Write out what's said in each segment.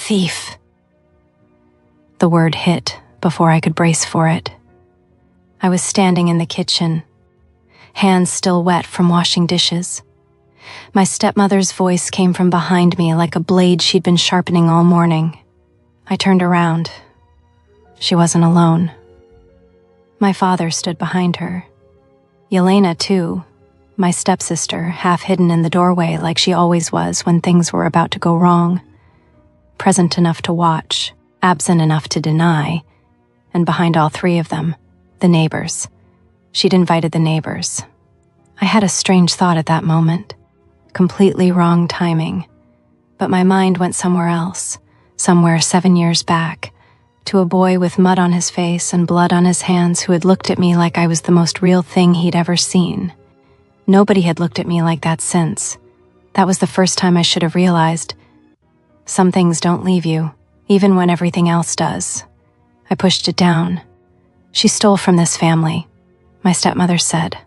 thief. The word hit before I could brace for it. I was standing in the kitchen, hands still wet from washing dishes. My stepmother's voice came from behind me like a blade she'd been sharpening all morning. I turned around. She wasn't alone. My father stood behind her. Yelena, too, my stepsister, half hidden in the doorway like she always was when things were about to go wrong. Present enough to watch, absent enough to deny, and behind all three of them, the neighbors. She'd invited the neighbors. I had a strange thought at that moment. Completely wrong timing. But my mind went somewhere else, somewhere 7 years back, to a boy with mud on his face and blood on his hands who had looked at me like I was the most real thing he'd ever seen. Nobody had looked at me like that since. That was the first time I should have realized. Some things don't leave you, even when everything else does. I pushed it down. She stole from this family, my stepmother said.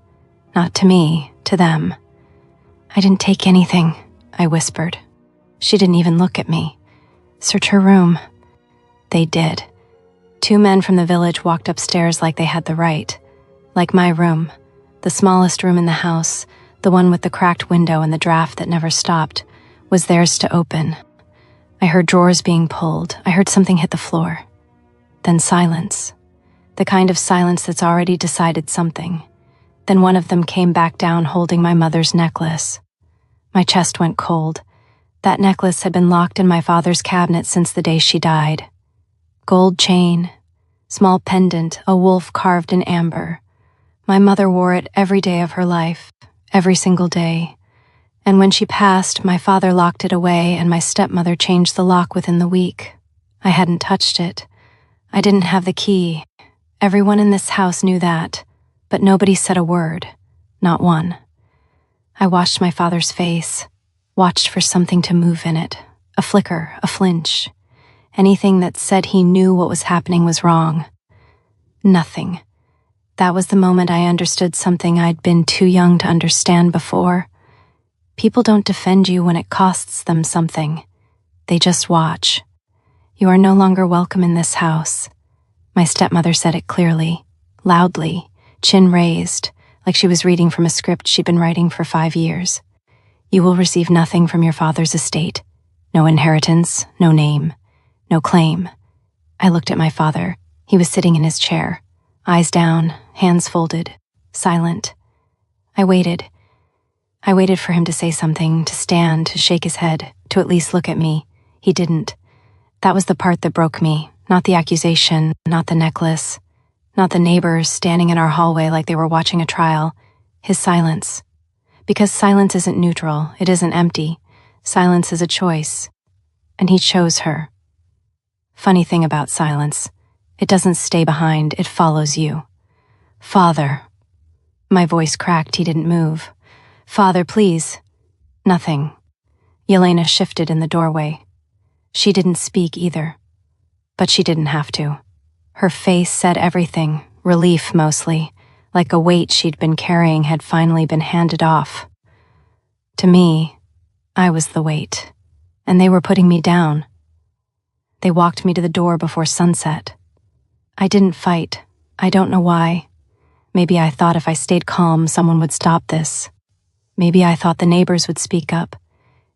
Not to me, to them. I didn't take anything, I whispered. She didn't even look at me. Search her room. They did. 2 men from the village walked upstairs like they had the right. Like my room, the smallest room in the house, the one with the cracked window and the draft that never stopped, was theirs to open. I heard drawers being pulled. I heard something hit the floor. Then silence. The kind of silence that's already decided something. Then one of them came back down holding my mother's necklace. My chest went cold. That necklace had been locked in my father's cabinet since the day she died. Gold chain, small pendant, a wolf carved in amber. My mother wore it every day of her life, every single day. And when she passed, my father locked it away and my stepmother changed the lock within the week. I hadn't touched it. I didn't have the key. Everyone in this house knew that, but nobody said a word, not one. I watched my father's face, watched for something to move in it, a flicker, a flinch. Anything that said he knew what was happening was wrong. Nothing. That was the moment I understood something I'd been too young to understand before. People don't defend you when it costs them something. They just watch. You are no longer welcome in this house. My stepmother said it clearly, loudly, chin raised, like she was reading from a script she'd been writing for 5 years. You will receive nothing from your father's estate. No inheritance, no name, no claim. I looked at my father. He was sitting in his chair, eyes down, hands folded, silent. I waited. I waited for him to say something, to stand, to shake his head, to at least look at me. He didn't. That was the part that broke me, not the accusation, not the necklace, not the neighbors standing in our hallway like they were watching a trial. His silence. Because silence isn't neutral, it isn't empty. Silence is a choice. And he chose her. Funny thing about silence, it doesn't stay behind, it follows you. Father. My voice cracked, he didn't move. Father, please. Nothing. Yelena shifted in the doorway. She didn't speak either. But she didn't have to. Her face said everything, relief mostly, like a weight she'd been carrying had finally been handed off. To me, I was the weight, and they were putting me down. They walked me to the door before sunset. I didn't fight. I don't know why. Maybe I thought if I stayed calm, someone would stop this. Maybe I thought the neighbors would speak up.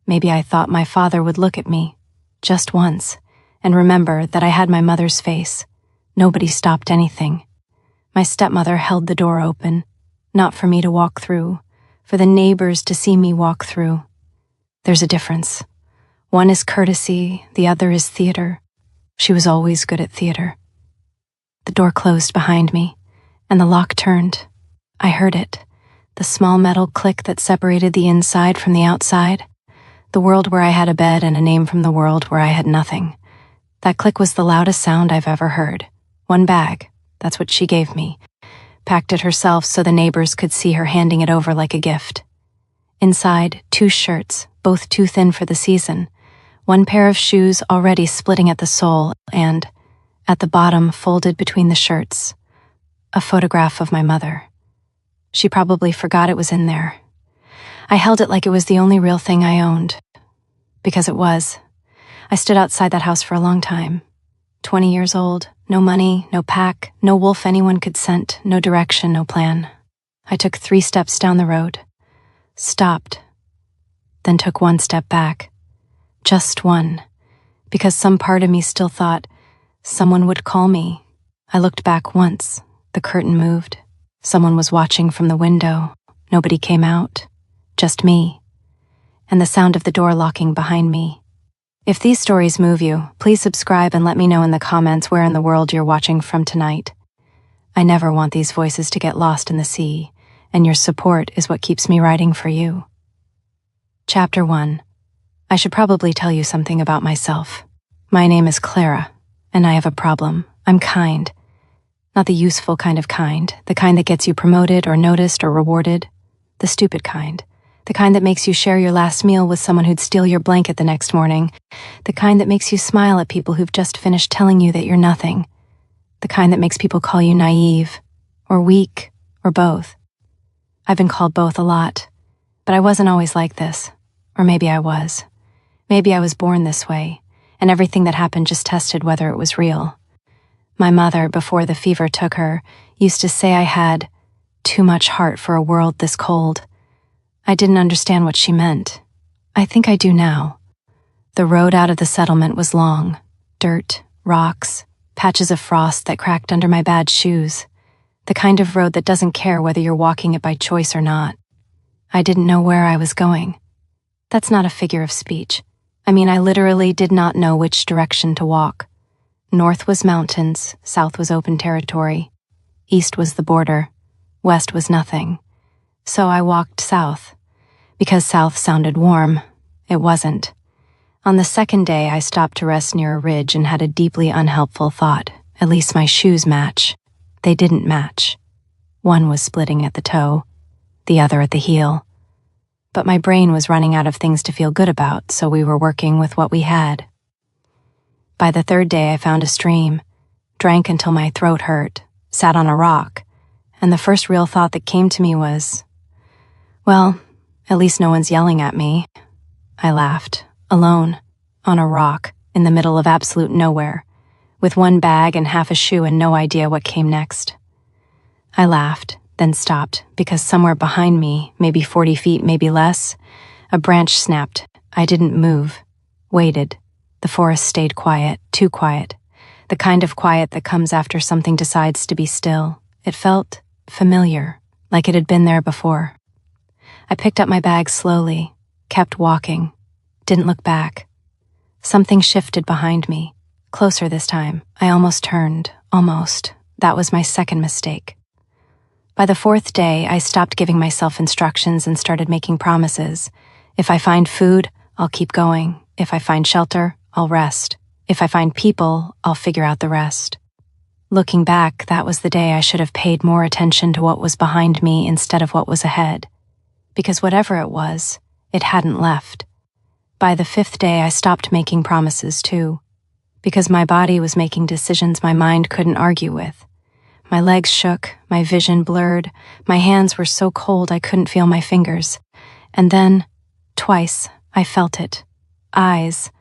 Maybe I thought my father would look at me, just once, and remember that I had my mother's face. Nobody stopped anything. My stepmother held the door open, not for me to walk through, for the neighbors to see me walk through. There's a difference. One is courtesy, the other is theater. She was always good at theater. The door closed behind me, and the lock turned. I heard it, the small metal click that separated the inside from the outside, the world where I had a bed and a name from the world where I had nothing. That click was the loudest sound I've ever heard. One bag, that's what she gave me, packed it herself so the neighbors could see her handing it over like a gift. Inside, 2 shirts, both too thin for the season, 1 pair of shoes already splitting at the sole, and, at the bottom, folded between the shirts, a photograph of my mother. She probably forgot it was in there. I held it like it was the only real thing I owned. Because it was. I stood outside that house for a long time. 20 years old, no money, no pack, no wolf anyone could scent, no direction, no plan. I took 3 steps down the road, stopped, then took 1 step back. Just one, because some part of me still thought someone would call me. I looked back once. The curtain moved. Someone was watching from the window. Nobody came out. Just me. And the sound of the door locking behind me. If these stories move you, please subscribe and let me know in the comments where in the world you're watching from tonight. I never want these voices to get lost in the sea, and your support is what keeps me writing for you. Chapter 1. I should probably tell you something about myself. My name is Clara, and I have a problem. I'm kind. Not the useful kind of kind, the kind that gets you promoted or noticed or rewarded. The stupid kind. The kind that makes you share your last meal with someone who'd steal your blanket the next morning. The kind that makes you smile at people who've just finished telling you that you're nothing. The kind that makes people call you naive, or weak, or both. I've been called both a lot, but I wasn't always like this. Or maybe I was. Maybe I was born this way, and everything that happened just tested whether it was real. My mother, before the fever took her, used to say I had too much heart for a world this cold. I didn't understand what she meant. I think I do now. The road out of the settlement was long. Dirt, rocks, patches of frost that cracked under my bad shoes. The kind of road that doesn't care whether you're walking it by choice or not. I didn't know where I was going. That's not a figure of speech. I mean, I literally did not know which direction to walk. North was mountains, south was open territory. East was the border, west was nothing. So I walked south. Because south sounded warm, it wasn't. On the second day, I stopped to rest near a ridge and had a deeply unhelpful thought. At least my shoes match. They didn't match. One was splitting at the toe, the other at the heel. But my brain was running out of things to feel good about, so we were working with what we had. By the third day, I found a stream, drank until my throat hurt, sat on a rock, and the first real thought that came to me was, well, at least no one's yelling at me. I laughed, alone, on a rock, in the middle of absolute nowhere, with 1 bag and half a shoe and no idea what came next. I laughed, then stopped, because somewhere behind me, maybe 40 feet, maybe less, a branch snapped. I didn't move, waited. The forest stayed quiet, too quiet. The kind of quiet that comes after something decides to be still. It felt familiar, like it had been there before. I picked up my bag slowly, kept walking, didn't look back. Something shifted behind me, closer this time. I almost turned, almost. That was my second mistake. By the 4th day, I stopped giving myself instructions and started making promises. If I find food, I'll keep going. If I find shelter, I'll rest. If I find people, I'll figure out the rest. Looking back, that was the day I should have paid more attention to what was behind me instead of what was ahead. Because whatever it was, it hadn't left. By the 5th day, I stopped making promises too. Because my body was making decisions my mind couldn't argue with. My legs shook, my vision blurred, my hands were so cold I couldn't feel my fingers. And then, twice, I felt it. Eyes.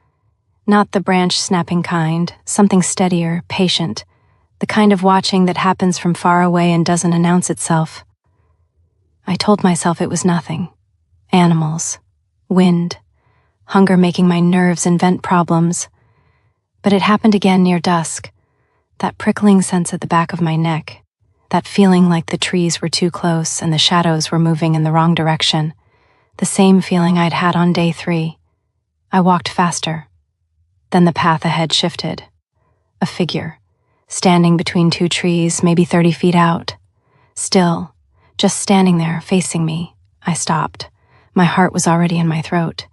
Not the branch snapping kind, something steadier, patient. The kind of watching that happens from far away and doesn't announce itself. I told myself it was nothing. Animals. Wind. Hunger making my nerves invent problems. But it happened again near dusk. That prickling sense at the back of my neck. That feeling like the trees were too close and the shadows were moving in the wrong direction. The same feeling I'd had on day 3. I walked faster. Then the path ahead shifted. A figure. Standing between 2 trees, maybe 30 feet out. Still. Just standing there, facing me. I stopped. My heart was already in my throat.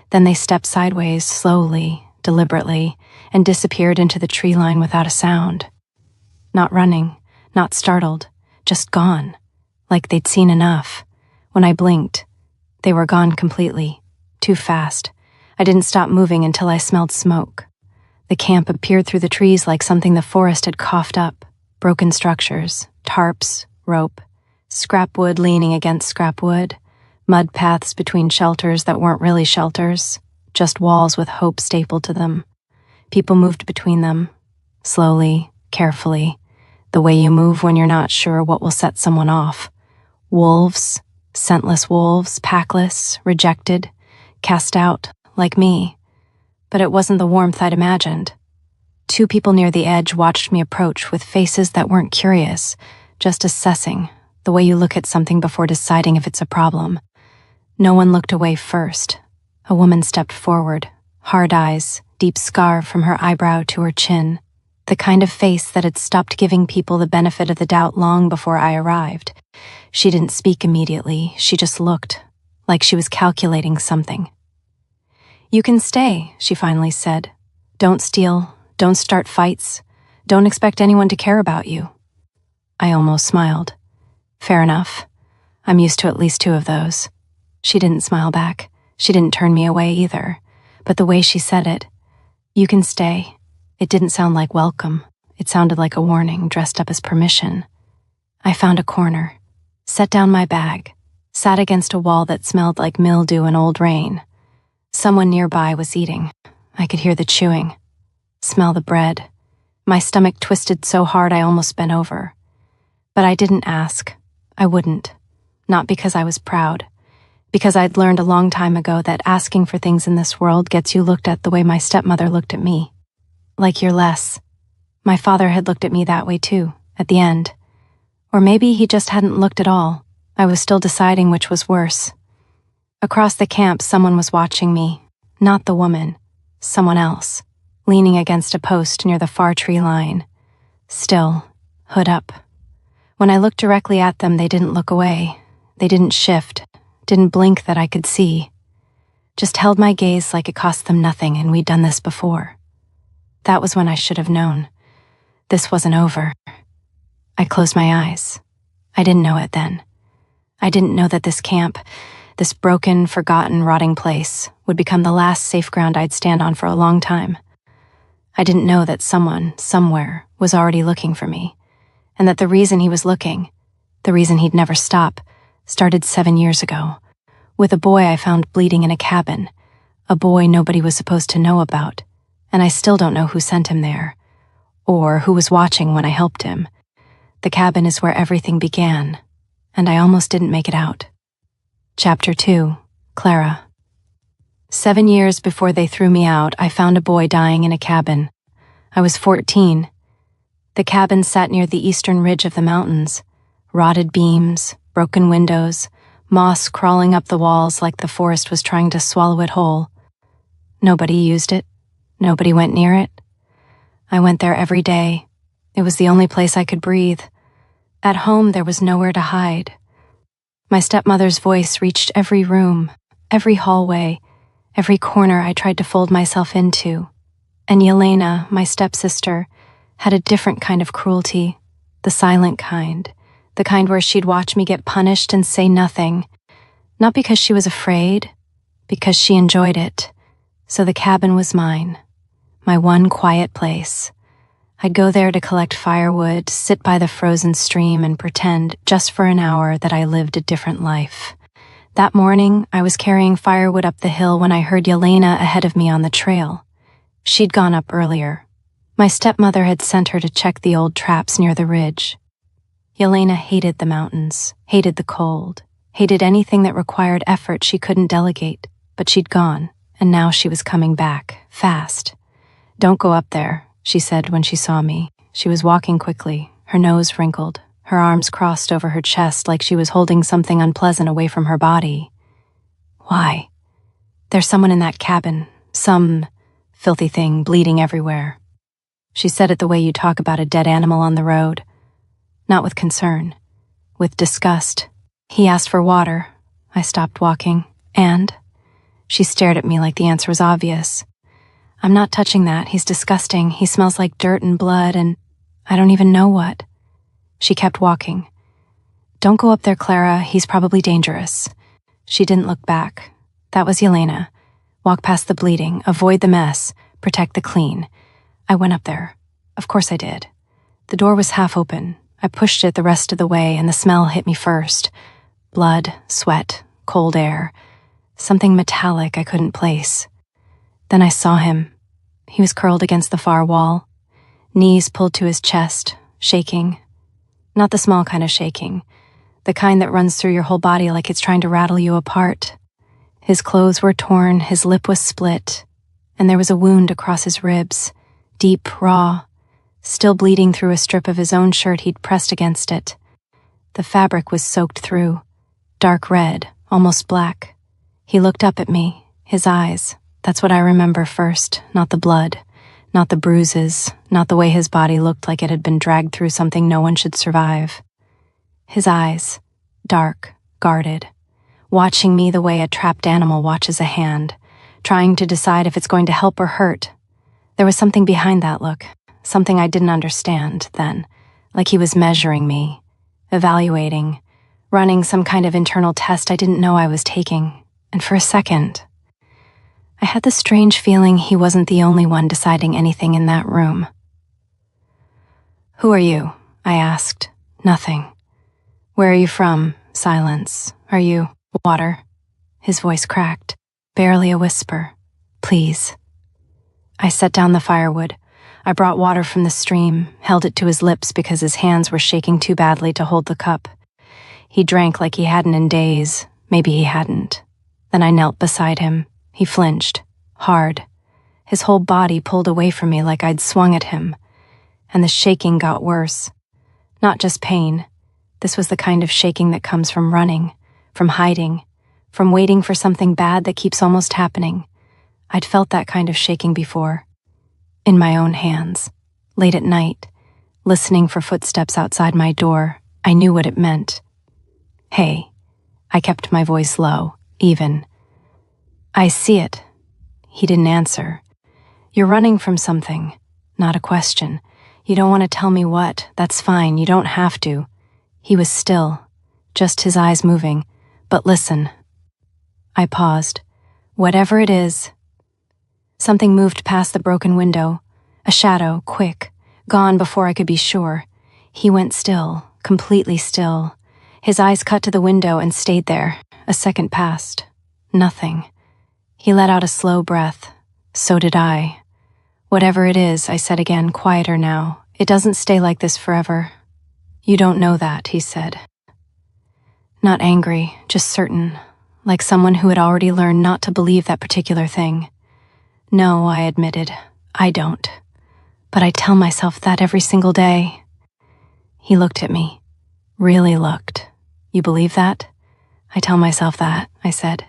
Then they stepped sideways, slowly, deliberately, and disappeared into the tree line without a sound. Not running, not startled, just gone. Like they'd seen enough. When I blinked, they were gone completely. Too fast. I didn't stop moving until I smelled smoke. The camp appeared through the trees like something the forest had coughed up. Broken structures, tarps, rope. Scrap wood leaning against scrap wood, mud paths between shelters that weren't really shelters, just walls with hope stapled to them. People moved between them, slowly, carefully, the way you move when you're not sure what will set someone off. Wolves, scentless wolves, packless, rejected, cast out, like me. But it wasn't the warmth I'd imagined. 2 people near the edge watched me approach with faces that weren't curious, just assessing, the way you look at something before deciding if it's a problem. No one looked away first. A woman stepped forward, hard eyes, deep scar from her eyebrow to her chin, the kind of face that had stopped giving people the benefit of the doubt long before I arrived. She didn't speak immediately, she just looked, like she was calculating something. "You can stay," she finally said. "Don't steal, don't start fights, don't expect anyone to care about you." I almost smiled. Fair enough. I'm used to at least 2 of those. She didn't smile back. She didn't turn me away either. But the way she said it, "You can stay," it didn't sound like welcome. It sounded like a warning dressed up as permission. I found a corner, set down my bag, sat against a wall that smelled like mildew and old rain. Someone nearby was eating. I could hear the chewing, smell the bread. My stomach twisted so hard I almost bent over. But I didn't ask. I wouldn't. Not because I was proud. Because I'd learned a long time ago that asking for things in this world gets you looked at the way my stepmother looked at me. Like you're less. My father had looked at me that way too, at the end. Or maybe he just hadn't looked at all. I was still deciding which was worse. Across the camp, someone was watching me. Not the woman. Someone else. Leaning against a post near the far tree line. Still, hood up. When I looked directly at them, they didn't look away. They didn't shift. Didn't blink that I could see. Just held my gaze like it cost them nothing and we'd done this before. That was when I should have known. This wasn't over. I closed my eyes. I didn't know it then. I didn't know that this camp, this broken, forgotten, rotting place, would become the last safe ground I'd stand on for a long time. I didn't know that someone, somewhere, was already looking for me, and that the reason he was looking, the reason he'd never stop, started 7 years ago, with a boy I found bleeding in a cabin, a boy nobody was supposed to know about, and I still don't know who sent him there, or who was watching when I helped him. The cabin is where everything began, and I almost didn't make it out. Chapter 2, Clara. 7 years before they threw me out, I found a boy dying in a cabin. I was 14. The cabin sat near the eastern ridge of the mountains, rotted beams, broken windows, moss crawling up the walls like the forest was trying to swallow it whole. Nobody used it. Nobody went near it. I went there every day. It was the only place I could breathe. At home, there was nowhere to hide. My stepmother's voice reached every room, every hallway, every corner I tried to fold myself into. And Yelena, my stepsister, had a different kind of cruelty, the silent kind, the kind where she'd watch me get punished and say nothing, not because she was afraid, because she enjoyed it. So the cabin was mine, my one quiet place. I'd go there to collect firewood, sit by the frozen stream and pretend, just for an hour, that I lived a different life. That morning, I was carrying firewood up the hill when I heard Yelena ahead of me on the trail. She'd gone up earlier. My stepmother had sent her to check the old traps near the ridge. Yelena hated the mountains, hated the cold, hated anything that required effort she couldn't delegate, but she'd gone, and now she was coming back, fast. "Don't go up there," she said when she saw me. She was walking quickly, her nose wrinkled, her arms crossed over her chest like she was holding something unpleasant away from her body. "Why?" "There's someone in that cabin, some filthy thing bleeding everywhere." She said it the way you talk about a dead animal on the road. Not with concern, with disgust. He asked for water. I stopped walking, and she stared at me like the answer was obvious. "I'm not touching that. He's disgusting. He smells like dirt and blood and I don't even know what." She kept walking. "Don't go up there, Clara. He's probably dangerous." She didn't look back. That was Yelena. Walk past the bleeding, avoid the mess, protect the clean. I went up there. Of course I did. The door was half open. I pushed it the rest of the way, and the smell hit me first. Blood, sweat, cold air. Something metallic I couldn't place. Then I saw him. He was curled against the far wall, knees pulled to his chest, shaking. Not the small kind of shaking, the kind that runs through your whole body like it's trying to rattle you apart. His clothes were torn, his lip was split, and there was a wound across his ribs, deep, raw, still bleeding through a strip of his own shirt he'd pressed against it. The fabric was soaked through, dark red, almost black. He looked up at me, his eyes. That's what I remember first, not the blood, not the bruises, not the way his body looked like it had been dragged through something no one should survive. His eyes, dark, guarded, watching me the way a trapped animal watches a hand, trying to decide if it's going to help or hurt. There was something behind that look, something I didn't understand then, like he was measuring me, evaluating, running some kind of internal test I didn't know I was taking, and for a second, I had the strange feeling he wasn't the only one deciding anything in that room. "Who are you?" I asked. "Nothing." "Where are you from?" Silence. "Are you water?" His voice cracked, barely a whisper. "Please." I set down the firewood. I brought water from the stream, held it to his lips because his hands were shaking too badly to hold the cup. He drank like he hadn't in days. Maybe he hadn't. Then I knelt beside him. He flinched, hard. His whole body pulled away from me like I'd swung at him. And the shaking got worse. Not just pain. This was the kind of shaking that comes from running, from hiding, from waiting for something bad that keeps almost happening. I'd felt that kind of shaking before. In my own hands. Late at night, listening for footsteps outside my door, I knew what it meant. "Hey." I kept my voice low, even. "I see it." He didn't answer. "You're running from something." Not a question. "You don't want to tell me what. That's fine, you don't have to." He was still, just his eyes moving. "But listen." I paused. "Whatever it is." Something moved past the broken window. A shadow, quick, gone before I could be sure. He went still, completely still. His eyes cut to the window and stayed there. A second passed. Nothing. He let out a slow breath. So did I. "Whatever it is," I said again, quieter now. "It doesn't stay like this forever." "You don't know that," he said. Not angry, just certain, like someone who had already learned not to believe that particular thing. "No," I admitted, "I don't. But I tell myself that every single day." He looked at me. Really looked. "You believe that?" "I tell myself that," I said.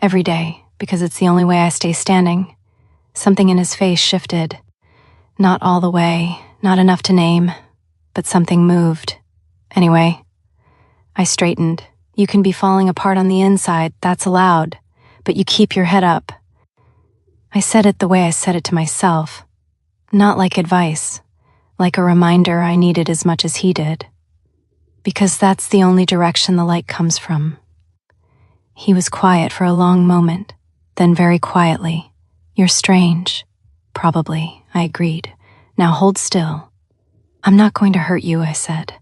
"Every day, because it's the only way I stay standing." Something in his face shifted. Not all the way, not enough to name, but something moved. "Anyway." I straightened. "You can be falling apart on the inside, that's allowed, but you keep your head up." I said it the way I said it to myself. Not like advice, like a reminder I needed as much as he did. Because that's the only direction the light comes from. He was quiet for a long moment, then very quietly. "You're strange." "Probably," I agreed. "Now hold still." "I'm not going to hurt you," I said.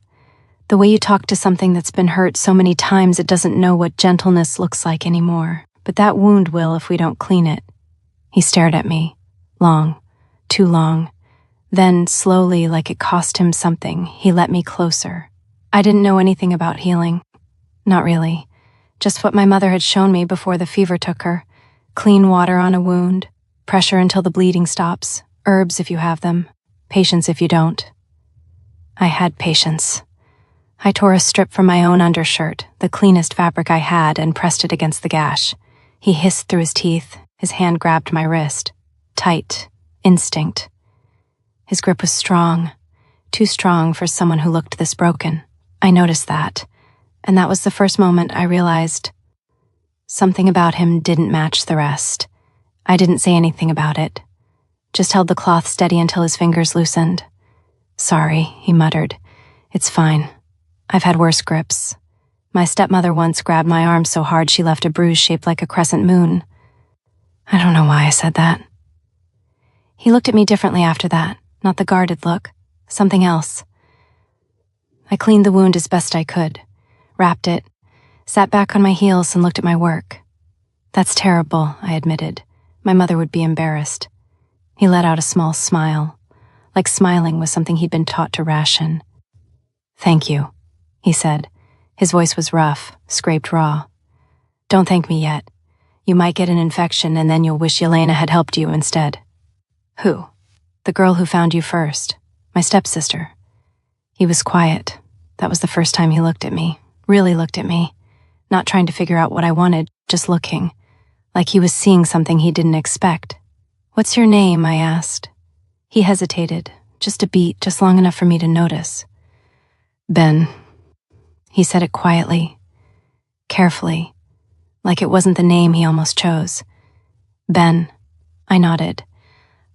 "The way you talk to something that's been hurt so many times it doesn't know what gentleness looks like anymore. But that wound will if we don't clean it." He stared at me. Long. Too long. Then, slowly, like it cost him something, he let me closer. I didn't know anything about healing. Not really. Just what my mother had shown me before the fever took her. Clean water on a wound. Pressure until the bleeding stops. Herbs if you have them. Patience if you don't. I had patience. I tore a strip from my own undershirt, the cleanest fabric I had, and pressed it against the gash. He hissed through his teeth. His hand grabbed my wrist. Tight. Instinct. His grip was strong. Too strong for someone who looked this broken. I noticed that. And that was the first moment I realized something about him didn't match the rest. I didn't say anything about it. Just held the cloth steady until his fingers loosened. "Sorry," he muttered. "It's fine. I've had worse grips. My stepmother once grabbed my arm so hard she left a bruise shaped like a crescent moon." I don't know why I said that. He looked at me differently after that, not the guarded look, something else. I cleaned the wound as best I could, wrapped it, sat back on my heels and looked at my work. "That's terrible," I admitted. My mother would be embarrassed. He let out a small smile, like smiling was something he'd been taught to ration. "Thank you," he said. His voice was rough, scraped raw. "Don't thank me yet. You might get an infection and then you'll wish Yelena had helped you instead." "Who?" "The girl who found you first. My stepsister." He was quiet. That was the first time he looked at me, really looked at me, not trying to figure out what I wanted, just looking, like he was seeing something he didn't expect. "What's your name?" I asked. He hesitated, just a beat, just long enough for me to notice. "Ben." He said it quietly, carefully, like it wasn't the name he almost chose. "Ben." I nodded.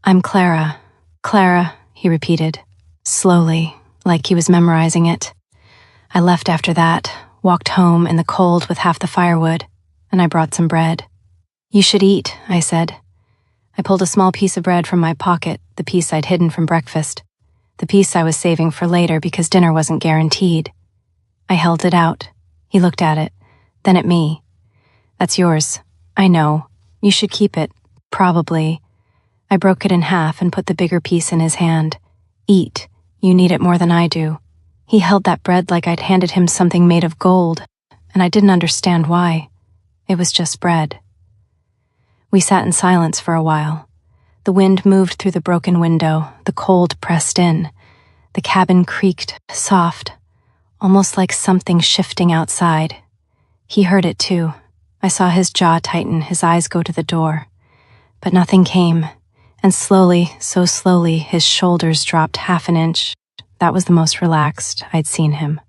"I'm Clara." "Clara," he repeated, slowly, like he was memorizing it. I left after that, walked home in the cold with half the firewood, and I brought some bread. "You should eat," I said. I pulled a small piece of bread from my pocket, the piece I'd hidden from breakfast, the piece I was saving for later because dinner wasn't guaranteed. I held it out. He looked at it, then at me. "That's yours. I know. You should keep it. Probably." I broke it in half and put the bigger piece in his hand. "Eat. You need it more than I do." He held that bread like I'd handed him something made of gold, and I didn't understand why. It was just bread. We sat in silence for a while. The wind moved through the broken window, the cold pressed in. The cabin creaked, soft, almost like something shifting outside. He heard it too. I saw his jaw tighten, his eyes go to the door. But nothing came, and slowly, so slowly, his shoulders dropped half an inch. That was the most relaxed I'd seen him.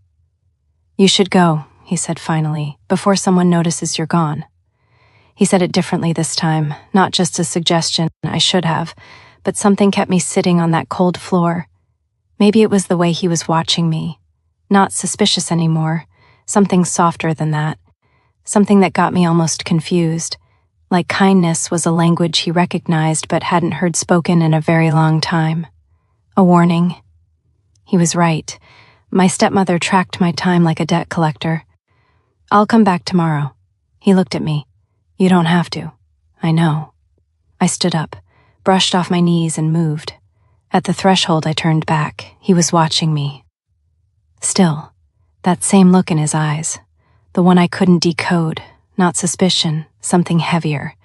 "You should go," he said finally, "before someone notices you're gone." He said it differently this time, not just a suggestion, I should have, but something kept me sitting on that cold floor. Maybe it was the way he was watching me. Not suspicious anymore, something softer than that. Something that got me almost confused, like kindness was a language he recognized but hadn't heard spoken in a very long time. A warning. He was right. My stepmother tracked my time like a debt collector. "I'll come back tomorrow." He looked at me. "You don't have to." "I know." I stood up, brushed off my knees and moved. At the threshold I turned back. He was watching me. Still, that same look in his eyes, the one I couldn't decode, not suspicion, something heavier,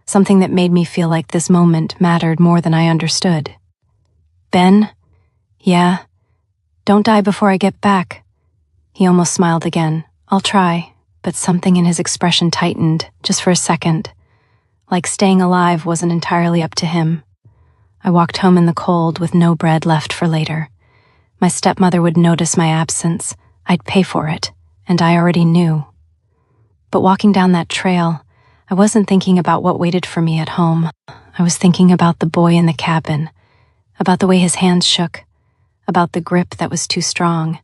something that made me feel like this moment mattered more than I understood. "Ben?" "Yeah?" "Don't die before I get back." He almost smiled again. "I'll try," but something in his expression tightened, just for a second. Like staying alive wasn't entirely up to him. I walked home in the cold with no bread left for later. My stepmother would notice my absence. I'd pay for it, and I already knew. But walking down that trail, I wasn't thinking about what waited for me at home. I was thinking about the boy in the cabin, about the way his hands shook, about the grip that was too strong,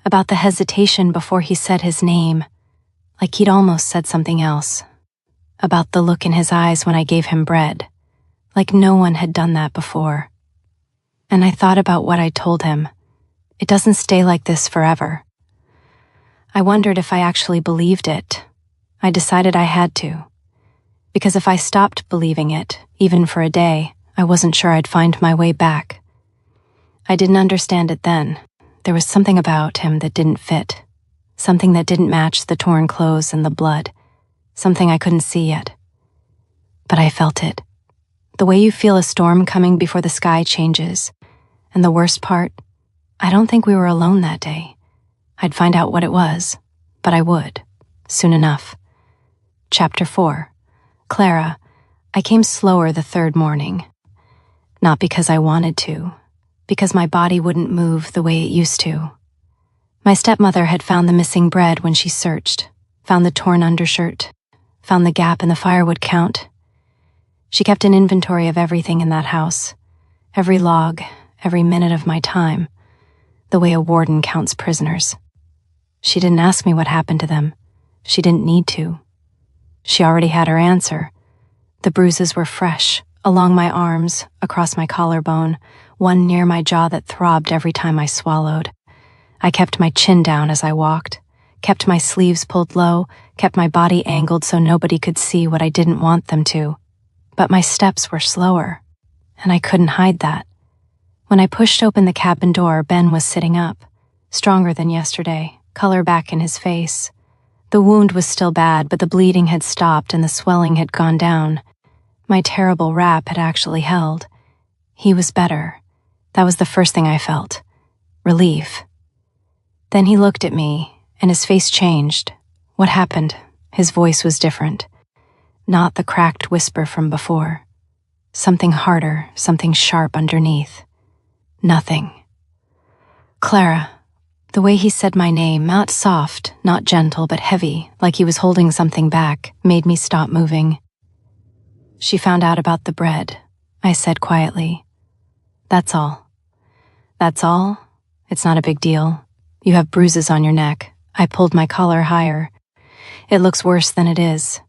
about the hesitation before he said his name, like he'd almost said something else, about the look in his eyes when I gave him bread, like no one had done that before. And I thought about what I told him. It doesn't stay like this forever. I wondered if I actually believed it. I decided I had to. Because if I stopped believing it, even for a day, I wasn't sure I'd find my way back. I didn't understand it then. There was something about him that didn't fit. Something that didn't match the torn clothes and the blood. Something I couldn't see yet. But I felt it. The way you feel a storm coming before the sky changes. And the worst part, I don't think we were alone that day. I'd find out what it was, but I would, soon enough. Chapter 4. Clara. I came slower the third morning. Not because I wanted to, because my body wouldn't move the way it used to. My stepmother had found the missing bread when she searched, found the torn undershirt, found the gap in the firewood count. She kept an inventory of everything in that house, every log, every minute of my time, the way a warden counts prisoners. She didn't ask me what happened to them. She didn't need to. She already had her answer. The bruises were fresh, along my arms, across my collarbone, one near my jaw that throbbed every time I swallowed. I kept my chin down as I walked, kept my sleeves pulled low, kept my body angled so nobody could see what I didn't want them to. but my steps were slower, and I couldn't hide that. When I pushed open the cabin door, Ben was sitting up, stronger than yesterday, color back in his face. The wound was still bad, but the bleeding had stopped and the swelling had gone down. My terrible rap had actually held. He was better. That was the first thing I felt. Relief. Then he looked at me, and his face changed. What happened? His voice was different. Not the cracked whisper from before. Something harder, something sharp underneath. Nothing. Clara. The way he said my name, not soft, not gentle, but heavy, like he was holding something back, made me stop moving. She found out about the bread, I said quietly. That's all. That's all? It's not a big deal. You have bruises on your neck. I pulled my collar higher. It looks worse than it is.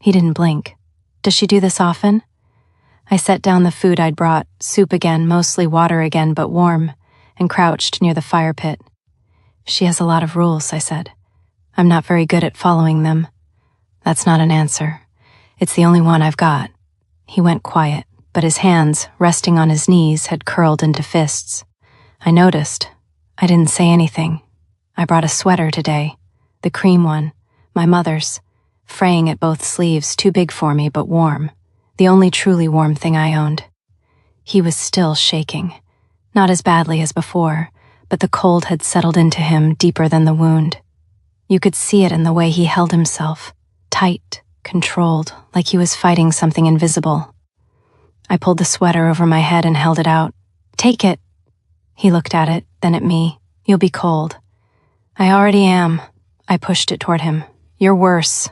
He didn't blink. Does she do this often? I set down the food I'd brought, soup again, mostly water again, but warm, and crouched near the fire pit. She has a lot of rules, I said. I'm not very good at following them. That's not an answer. It's the only one I've got. He went quiet, but his hands, resting on his knees, had curled into fists. I noticed. I didn't say anything. I brought a sweater today, the cream one, my mother's, fraying at both sleeves, too big for me, but warm, the only truly warm thing I owned. He was still shaking, not as badly as before, but the cold had settled into him deeper than the wound. You could see it in the way he held himself, tight, controlled, like he was fighting something invisible. I pulled the sweater over my head and held it out. Take it. He looked at it, then at me. You'll be cold. I already am. I pushed it toward him. You're worse.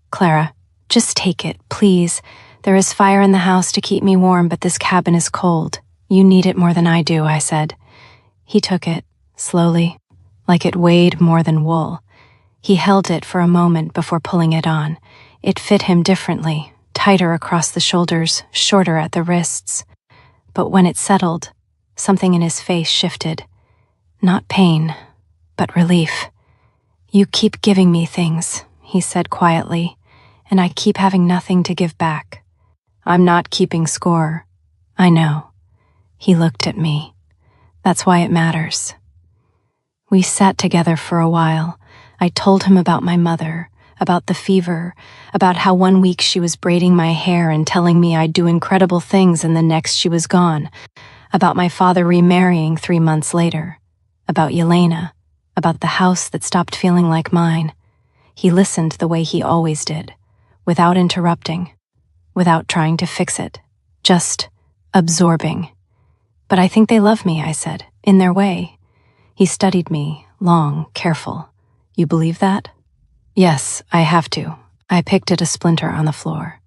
Clara, just take it, please. There is fire in the house to keep me warm, but this cabin is cold. You need it more than I do, I said. He took it, slowly, like it weighed more than wool. He held it for a moment before pulling it on. It fit him differently, tighter across the shoulders, shorter at the wrists. But when it settled, something in his face shifted. Not pain, but relief. You keep giving me things, he said quietly, and I keep having nothing to give back. I'm not keeping score. I know. He looked at me. That's why it matters. We sat together for a while. I told him about my mother, about the fever, about how 1 week she was braiding my hair and telling me I'd do incredible things and the next she was gone, about my father remarrying 3 months later, about Yelena, about the house that stopped feeling like mine. He listened the way he always did, without interrupting, without trying to fix it, just absorbing. But I think they love me, I said, in their way. He studied me, long, careful. You believe that? Yes, I have to. I picked at a splinter on the floor.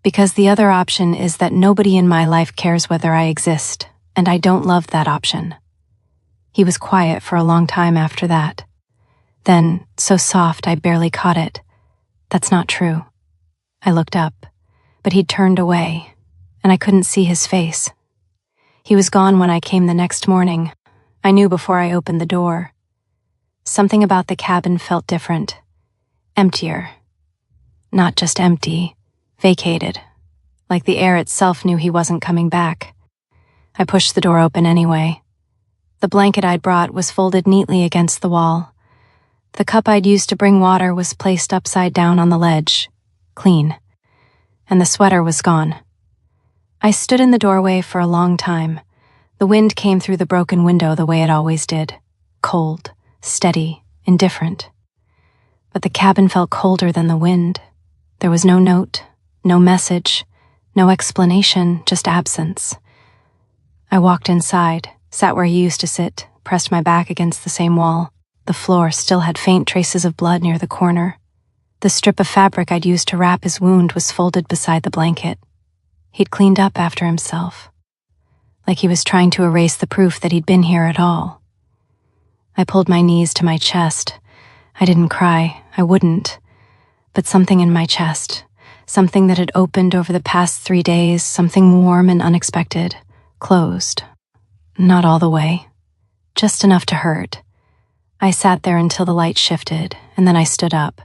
Because the other option is that nobody in my life cares whether I exist, and I don't love that option. He was quiet for a long time after that. Then, so soft I barely caught it. That's not true. I looked up, but he'd turned away, and I couldn't see his face. He was gone when I came the next morning. I knew before I opened the door. Something about the cabin felt different. Emptier. Not just empty, vacated. Like the air itself knew he wasn't coming back. I pushed the door open anyway. The blanket I'd brought was folded neatly against the wall. The cup I'd used to bring water was placed upside down on the ledge, clean. And the sweater was gone. I stood in the doorway for a long time. The wind came through the broken window the way it always did. Cold, steady, indifferent. But the cabin felt colder than the wind. There was no note, no message, no explanation, just absence. I walked inside, sat where he used to sit, pressed my back against the same wall. The floor still had faint traces of blood near the corner. The strip of fabric I'd used to wrap his wound was folded beside the blanket. He'd cleaned up after himself, like he was trying to erase the proof that he'd been here at all. I pulled my knees to my chest. I didn't cry, I wouldn't, but something in my chest, something that had opened over the past 3 days, something warm and unexpected, closed. Not all the way, just enough to hurt. I sat there until the light shifted, and then I stood up,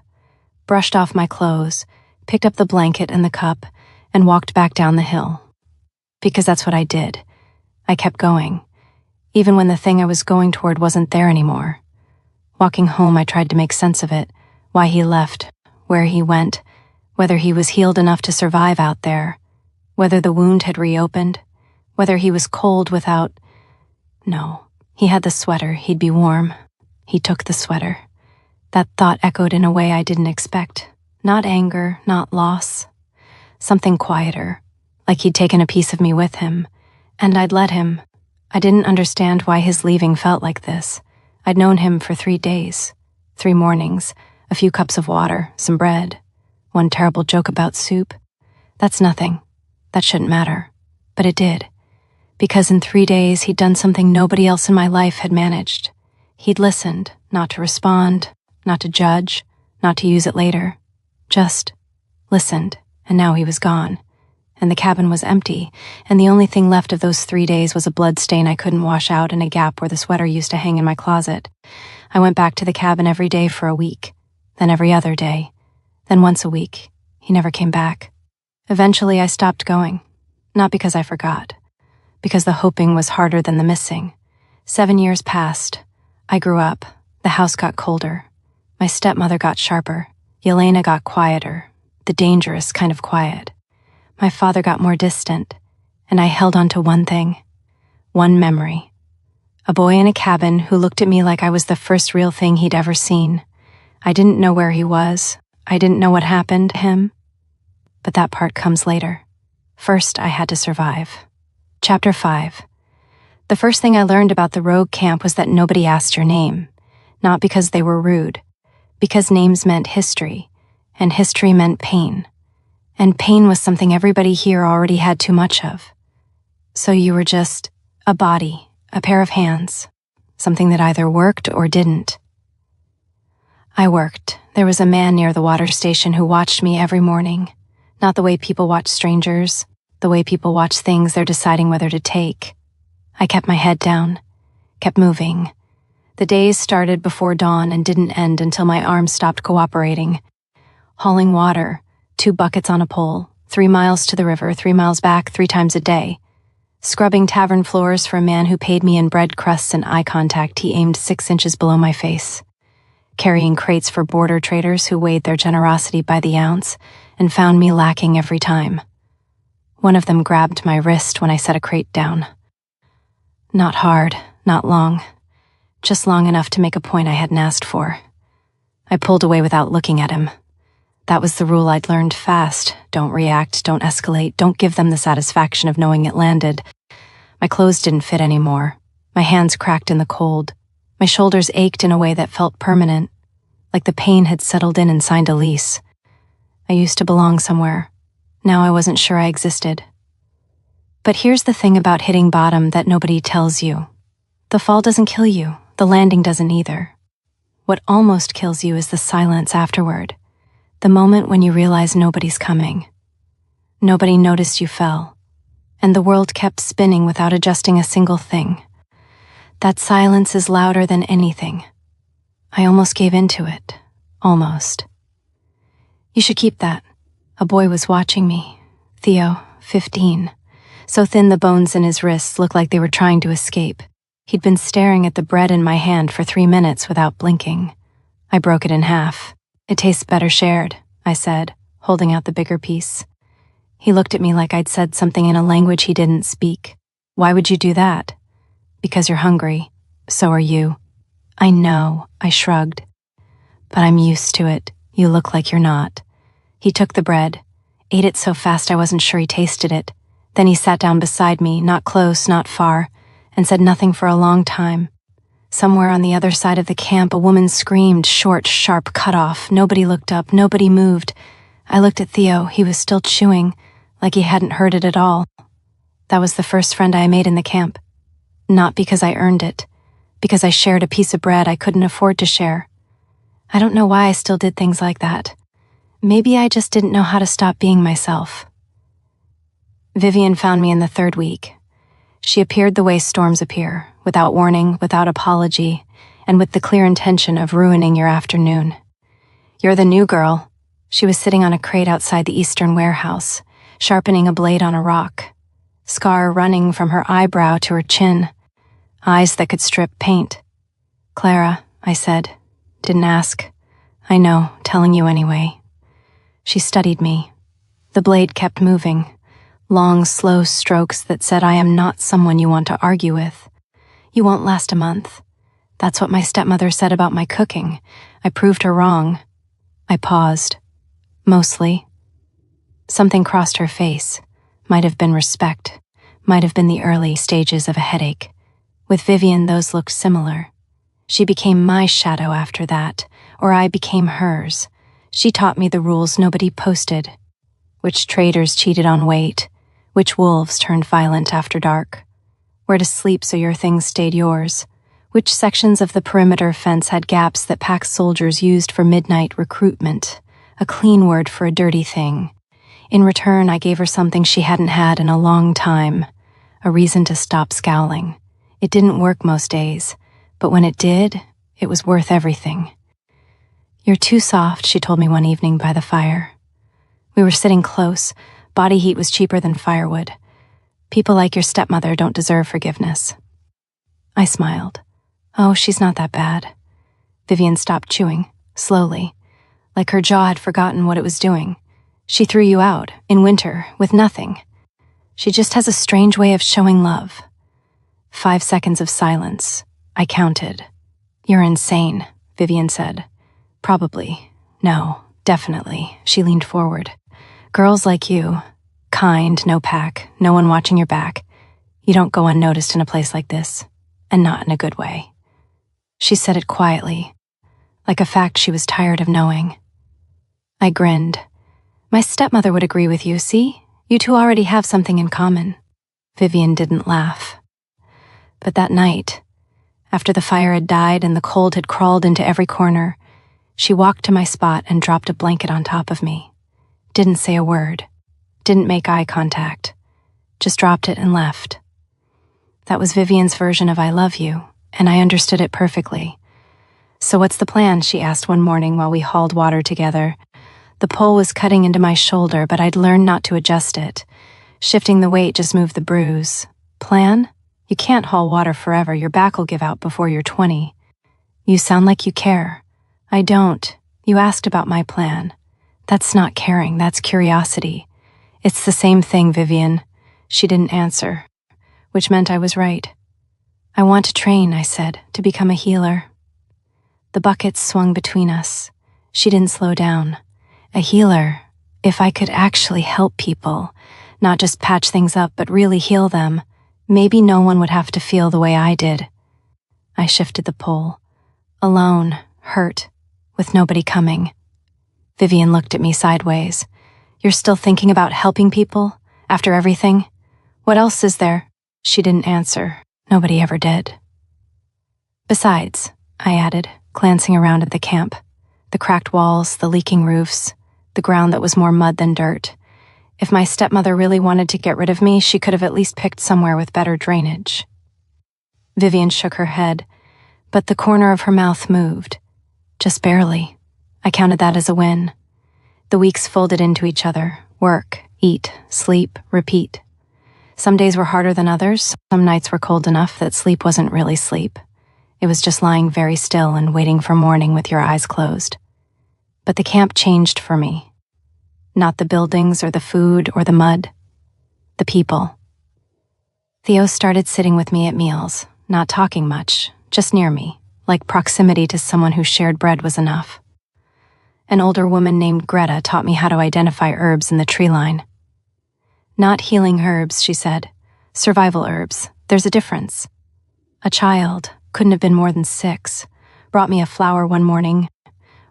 brushed off my clothes, picked up the blanket and the cup, and walked back down the hill. Because that's what I did. I kept going, even when the thing I was going toward wasn't there anymore. Walking home, I tried to make sense of it, why he left, where he went, whether he was healed enough to survive out there, whether the wound had reopened, whether he was cold without... No, he had the sweater, he'd be warm. He took the sweater. That thought echoed in a way I didn't expect. Not anger, not loss. Something quieter, like he'd taken a piece of me with him, and I'd let him. I didn't understand why his leaving felt like this. I'd known him for 3 days, 3 mornings, a few cups of water, some bread, one terrible joke about soup. That's nothing. That shouldn't matter. But it did. Because in 3 days, he'd done something nobody else in my life had managed. He'd listened, not to respond, not to judge, not to use it later. Just listened, and now he was gone. And the cabin was empty, and the only thing left of those 3 days was a blood stain I couldn't wash out and a gap where the sweater used to hang in my closet. I went back to the cabin every day for a week, then every other day, then once a week. He never came back. Eventually, I stopped going. Not because I forgot, because the hoping was harder than the missing. 7 years passed. I grew up. The house got colder. My stepmother got sharper. Yelena got quieter, the dangerous kind of quiet. My father got more distant, and I held on to one thing, one memory. A boy in a cabin who looked at me like I was the first real thing he'd ever seen. I didn't know where he was. I didn't know what happened to him. But that part comes later. First, I had to survive. Chapter 5. The first thing I learned about the rogue camp was that nobody asked your name, not because they were rude, because names meant history, and history meant pain. And pain was something everybody here already had too much of. So you were just a body, a pair of hands, something that either worked or didn't. I worked. There was a man near the water station who watched me every morning, not the way people watch strangers, the way people watch things they're deciding whether to take. I kept my head down, kept moving. The days started before dawn and didn't end until my arms stopped cooperating. Hauling water, 2 buckets on a pole, 3 miles to the river, 3 miles back, 3 times a day. Scrubbing tavern floors for a man who paid me in bread crusts and eye contact he aimed 6 inches below my face. Carrying crates for border traders who weighed their generosity by the ounce and found me lacking every time. One of them grabbed my wrist when I set a crate down. Not hard, not long, just long enough to make a point I hadn't asked for. I pulled away without looking at him. That was the rule I'd learned fast. Don't react, don't escalate, don't give them the satisfaction of knowing it landed. My clothes didn't fit anymore. My hands cracked in the cold. My shoulders ached in a way that felt permanent, like the pain had settled in and signed a lease. I used to belong somewhere. Now I wasn't sure I existed. But here's the thing about hitting bottom that nobody tells you. The fall doesn't kill you. The landing doesn't either. What almost kills you is the silence afterward. The moment when you realize nobody's coming. Nobody noticed you fell, and the world kept spinning without adjusting a single thing. That silence is louder than anything. I almost gave into it. Almost. You should keep that. A boy was watching me. Theo, 15. So thin the bones in his wrists looked like they were trying to escape. He'd been staring at the bread in my hand for 3 minutes without blinking. I broke it in half. It tastes better shared, I said, holding out the bigger piece. He looked at me like I'd said something in a language he didn't speak. Why would you do that? Because you're hungry. So are you. I know, I shrugged. But I'm used to it. You look like you're not. He took the bread, ate it so fast I wasn't sure he tasted it. Then he sat down beside me, not close, not far, and said nothing for a long time. Somewhere on the other side of the camp, a woman screamed, short, sharp cutoff. Nobody looked up, nobody moved. I looked at Theo. He was still chewing, like he hadn't heard it at all. That was the first friend I made in the camp. Not because I earned it, because I shared a piece of bread I couldn't afford to share. I don't know why I still did things like that. Maybe I just didn't know how to stop being myself. Vivian found me in the 3rd week. She appeared the way storms appear, without warning, without apology, and with the clear intention of ruining your afternoon. You're the new girl. She was sitting on a crate outside the Eastern warehouse. sharpening a blade on a rock, scar running from her eyebrow to her chin, eyes that could strip paint. "Clara," I said. "Didn't ask. I know, telling you anyway." She studied me. The blade kept moving, long, slow strokes that said, "I am not someone you want to argue with. You won't last a month. That's what my stepmother said about my cooking. I proved her wrong." I paused. "Mostly." Something crossed her face. Might have been respect. Might have been the early stages of a headache. With Vivian, those looked similar. She became my shadow after that, or I became hers. She taught me the rules nobody posted. Which traders cheated on weight, which wolves turned violent after dark, where to sleep so your things stayed yours, which sections of the perimeter fence had gaps that pack soldiers used for midnight recruitment, a clean word for a dirty thing. In return, I gave her something she hadn't had in a long time, a reason to stop scowling. It didn't work most days, but when it did, it was worth everything. "You're too soft," she told me one evening by the fire. We were sitting close. Body heat was cheaper than firewood. "People like your stepmother don't deserve forgiveness." I smiled. "Oh, she's not that bad." Vivian stopped chewing, slowly, like her jaw had forgotten what it was doing. "She threw you out, in winter, with nothing. She just has a strange way of showing love." 5 seconds of silence. I counted. "You're insane," Vivian said. "Probably. No, definitely." She leaned forward. "Girls like you, kind, no pack, no one watching your back. You don't go unnoticed in a place like this, and not in a good way." She said it quietly, like a fact she was tired of knowing. I grinned. "My stepmother would agree with you, see? You two already have something in common." Vivian didn't laugh. But that night, after the fire had died and the cold had crawled into every corner, she walked to my spot and dropped a blanket on top of me. Didn't say a word. Didn't make eye contact. Just dropped it and left. That was Vivian's version of "I love you," and I understood it perfectly. "So what's the plan?" she asked one morning while we hauled water together. The pole was cutting into my shoulder, but I'd learned not to adjust it. Shifting the weight just moved the bruise. "Plan? You can't haul water forever. Your back will give out before you're 20. "You sound like you care." "I don't. You asked about my plan." "That's not caring, that's curiosity." "It's the same thing, Vivian." She didn't answer, which meant I was right. "I want to train," I said, "to become a healer." The buckets swung between us. She didn't slow down. A healer, if I could actually help people, not just patch things up but really heal them, maybe no one would have to feel the way I did. I shifted the pole. Alone, hurt, with nobody coming. Vivian looked at me sideways. "You're still thinking about helping people? After everything? What else is there?" She didn't answer. Nobody ever did. "Besides," I added, glancing around at the camp, the cracked walls, the leaking roofs, the ground that was more mud than dirt. If my stepmother really wanted to get rid of me, she could have at least picked somewhere with better drainage. Vivian shook her head, but the corner of her mouth moved. Just barely. I counted that as a win. The weeks folded into each other. Work, eat, sleep, repeat. Some days were harder than others. Some nights were cold enough that sleep wasn't really sleep. It was just lying very still and waiting for morning with your eyes closed. But the camp changed for me. Not the buildings or the food or the mud. The people. Theo started sitting with me at meals, not talking much, just near me, like proximity to someone who shared bread was enough. An older woman named Greta taught me how to identify herbs in the tree line. "Not healing herbs," she said. "Survival herbs. There's a difference." A child, couldn't have been more than 6, brought me a flower one morning,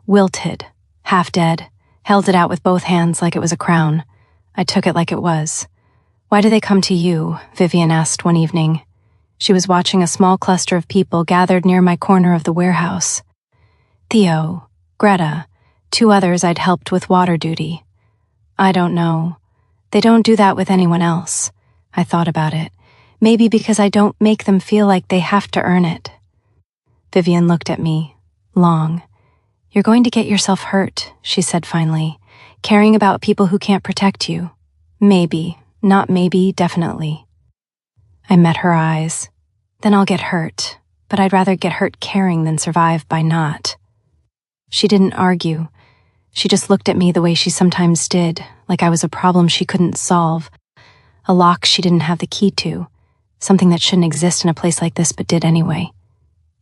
wilted, half dead, held it out with both hands like it was a crown. I took it like it was. "Why do they come to you?" Vivian asked one evening. She was watching a small cluster of people gathered near my corner of the warehouse. Theo, Greta, 2 others I'd helped with water duty. "I don't know. They don't do that with anyone else." I thought about it. Maybe because I don't make them feel like they have to earn it. Vivian looked at me, long. "You're going to get yourself hurt," she said finally, "caring about people who can't protect you. Maybe, not maybe, definitely. I met her eyes. Then I'll get hurt, but I'd rather get hurt caring than survive by not. She didn't argue. She just looked at me the way she sometimes did, like I was a problem she couldn't solve, a lock she didn't have the key to, something that shouldn't exist in a place like this but did anyway.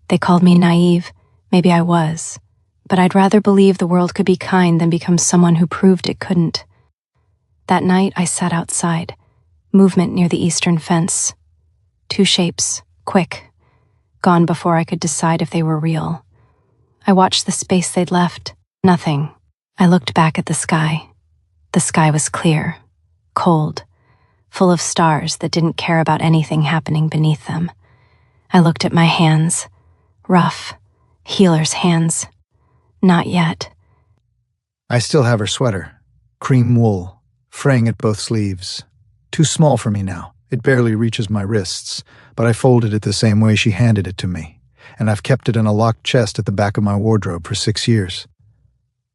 They called me naive. Maybe I was. But I'd rather believe the world could be kind than become someone who proved it couldn't. That night, I sat outside, movement near the eastern fence. 2 shapes, quick, gone before I could decide if they were real. I watched the space they'd left. Nothing. I looked back at the sky. The sky was clear, cold, full of stars that didn't care about anything happening beneath them. I looked at my hands, rough, healer's hands. Not yet. I still have her sweater, cream wool, fraying at both sleeves. Too small for me now. It barely reaches my wrists, but I folded it the same way she handed it to me, and I've kept it in a locked chest at the back of my wardrobe for 6 years.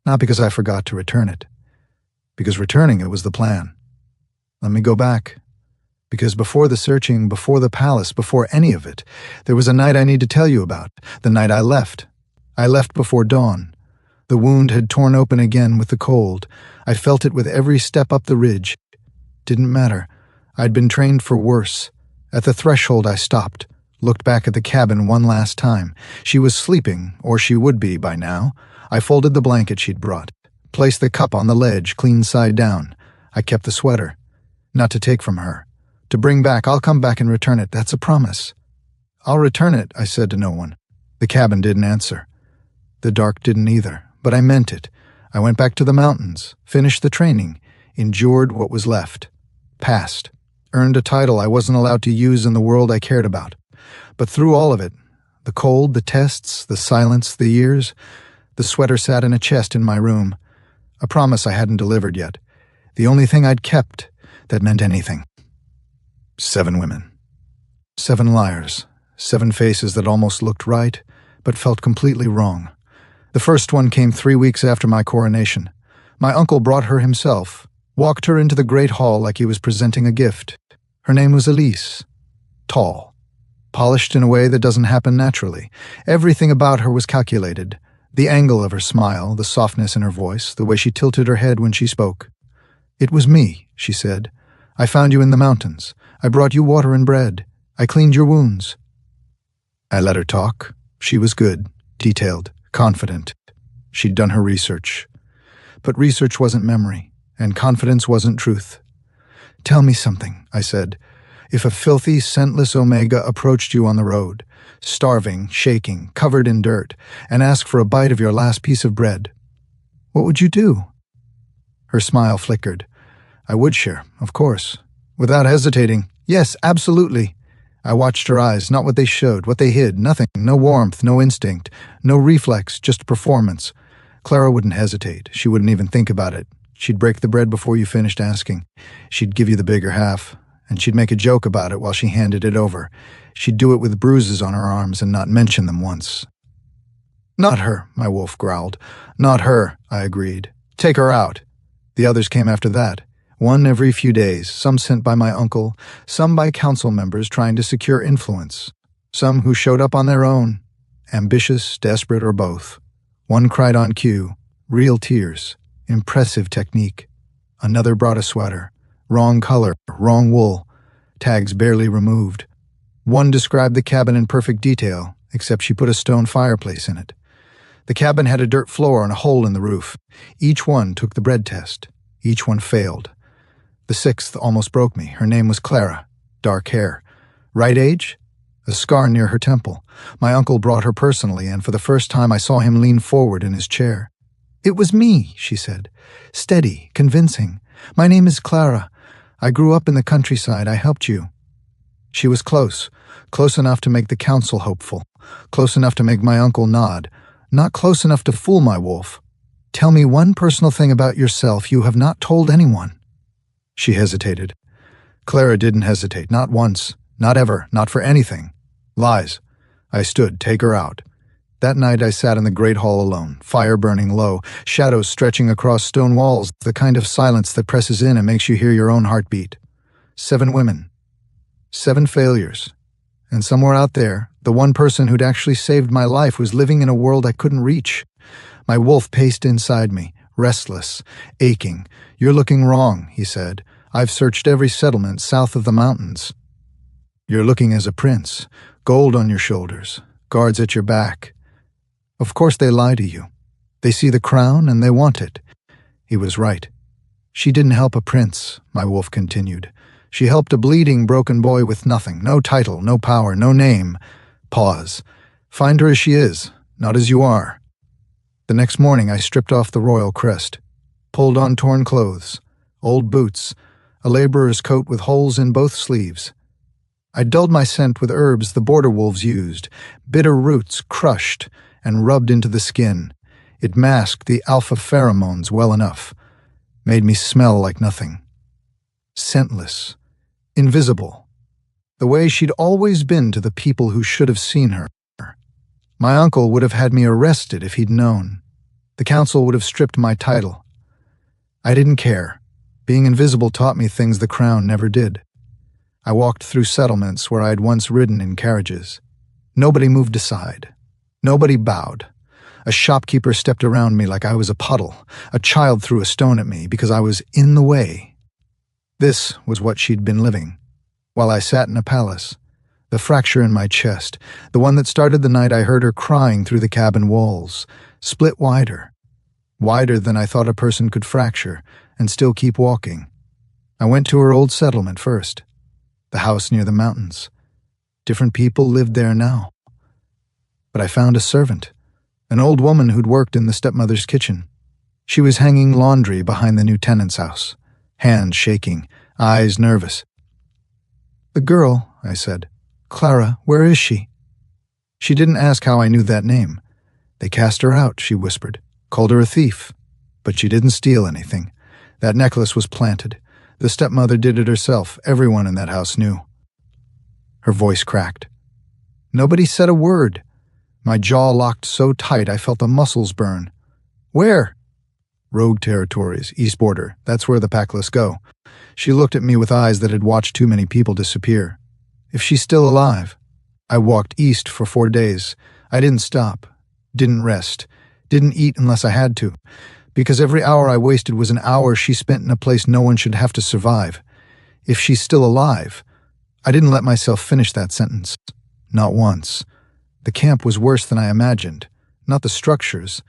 Not because I forgot to return it, because returning it was the plan. Let me go back. Because before the searching, before the palace, before any of it, there was a night I need to tell you about, the night I left. I left before dawn. The wound had torn open again with the cold. I felt it with every step up the ridge. Didn't matter. I'd been trained for worse. At the threshold I stopped, looked back at the cabin one last time. She was sleeping, or she would be by now. I folded the blanket she'd brought, placed the cup on the ledge, clean side down. I kept the sweater. Not to take from her. To bring back, I'll come back and return it, that's a promise. I'll return it, I said to no one. The cabin didn't answer. The dark didn't either, but I meant it. I went back to the mountains, finished the training, endured what was left. Passed. Earned a title I wasn't allowed to use in the world I cared about. But through all of it, the cold, the tests, the silence, the years, the sweater sat in a chest in my room. A promise I hadn't delivered yet. The only thing I'd kept that meant anything. 7 women. 7 liars. 7 faces that almost looked right, but felt completely wrong. The first one came 3 weeks after my coronation. My uncle brought her himself, walked her into the great hall like he was presenting a gift. Her name was Elise. Tall. Polished in a way that doesn't happen naturally. Everything about her was calculated. The angle of her smile, the softness in her voice, the way she tilted her head when she spoke. "It was me," she said. "I found you in the mountains. I brought you water and bread. I cleaned your wounds." I let her talk. She was good, detailed, confident. She'd done her research. But research wasn't memory, and confidence wasn't truth. "Tell me something," I said. "If a filthy, scentless Omega approached you on the road, starving, shaking, covered in dirt, and asked for a bite of your last piece of bread, what would you do?" Her smile flickered. "I would share, of course. Without hesitating. Yes, absolutely." I watched her eyes, not what they showed, what they hid, nothing, no warmth, no instinct, no reflex, just performance. Clara wouldn't hesitate. She wouldn't even think about it. She'd break the bread before you finished asking. She'd give you the bigger half, and she'd make a joke about it while she handed it over. She'd do it with bruises on her arms and not mention them once. "Not her," my wolf growled. "Not her," I agreed. "Take her out." The others came after that. 1 every few days, some sent by my uncle, some by council members trying to secure influence, some who showed up on their own, ambitious, desperate, or both. 1 cried on cue, real tears, impressive technique. Another brought a sweater, wrong color, wrong wool, tags barely removed. 1 described the cabin in perfect detail, except she put a stone fireplace in it. The cabin had a dirt floor and a hole in the roof. Each one took the bread test. Each one failed. The 6th almost broke me. Her name was Clara. Dark hair. Right age? A scar near her temple. My uncle brought her personally, and for the first time I saw him lean forward in his chair. "It was me," she said. "Steady, convincing. My name is Clara. I grew up in the countryside. I helped you." She was close. Close enough to make the council hopeful. Close enough to make my uncle nod. Not close enough to fool my wolf. "Tell me one personal thing about yourself you have not told anyone." She hesitated. Clara didn't hesitate, not once, not ever, not for anything. Lies. I stood, "Take her out." That night I sat in the great hall alone, fire burning low, shadows stretching across stone walls, the kind of silence that presses in and makes you hear your own heartbeat. 7 women. 7 failures. And somewhere out there, the one person who'd actually saved my life was living in a world I couldn't reach. My wolf paced inside me, restless, aching. "You're looking wrong," he said. "I've searched every settlement south of the mountains. You're looking as a prince, gold on your shoulders, guards at your back. Of course they lie to you. They see the crown and they want it." He was right. "She didn't help a prince," my wolf continued. "She helped a bleeding, broken boy with nothing, no title, no power, no name." Pause. "Find her as she is, not as you are." The next morning I stripped off the royal crest, pulled on torn clothes, old boots, a laborer's coat with holes in both sleeves. I dulled my scent with herbs the border wolves used, bitter roots crushed and rubbed into the skin. It masked the alpha pheromones well enough, made me smell like nothing. Scentless, invisible, the way she'd always been to the people who should have seen her. My uncle would have had me arrested if he'd known. The council would have stripped my title. I didn't care. Being invisible taught me things the crown never did. I walked through settlements where I had once ridden in carriages. Nobody moved aside. Nobody bowed. A shopkeeper stepped around me like I was a puddle. A child threw a stone at me because I was in the way. This was what she'd been living, while I sat in a palace. The fracture in my chest, the one that started the night I heard her crying through the cabin walls, split wider than I thought a person could fracture and still keep walking. I went to her old settlement first, the house near the mountains. Different people lived there now. But I found a servant, an old woman who'd worked in the stepmother's kitchen. She was hanging laundry behind the new tenant's house, hands shaking, eyes nervous. "The girl," I said. "Clara, where is she?" She didn't ask how I knew that name. "They cast her out," she whispered, "called her a thief. But she didn't steal anything. That necklace was planted. The stepmother did it herself. Everyone in that house knew." Her voice cracked. Nobody said a word. My jaw locked so tight I felt the muscles burn. "Where?" "Rogue territories, east border. That's where the Packless go." She looked at me with eyes that had watched too many people disappear. "If she's still alive." I walked east for 4 days. I didn't stop, didn't rest, didn't eat unless I had to, because every hour I wasted was an hour she spent in a place no one should have to survive. If she's still alive. I didn't let myself finish that sentence. Not once. The camp was worse than I imagined. Not the structures,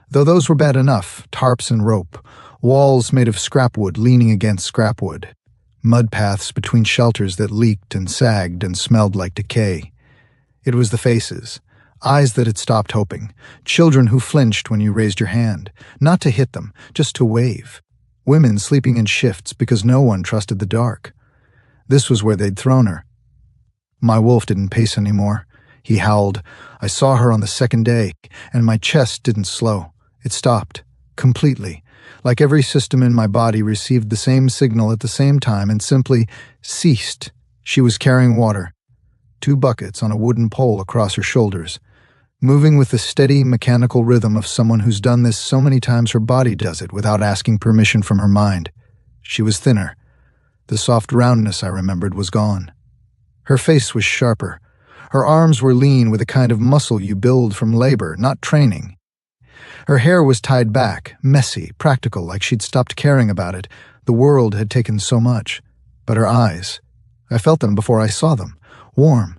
though those were bad enough, tarps and rope, walls made of scrap wood leaning against scrap wood, mud paths between shelters that leaked and sagged and smelled like decay. It was the faces, eyes that had stopped hoping, children who flinched when you raised your hand, not to hit them, just to wave, women sleeping in shifts because no one trusted the dark. This was where they'd thrown her. My wolf didn't pace anymore. He howled. I saw her on the second day, and my chest didn't slow. It stopped, completely, like every system in my body received the same signal at the same time and simply ceased. She was carrying water, 2 buckets on a wooden pole across her shoulders, moving with the steady, mechanical rhythm of someone who's done this so many times her body does it without asking permission from her mind. She was thinner. The soft roundness I remembered was gone. Her face was sharper. Her arms were lean with the kind of muscle you build from labor, not training. Her hair was tied back, messy, practical, like she'd stopped caring about it. The world had taken so much. But her eyes, I felt them before I saw them. Warm,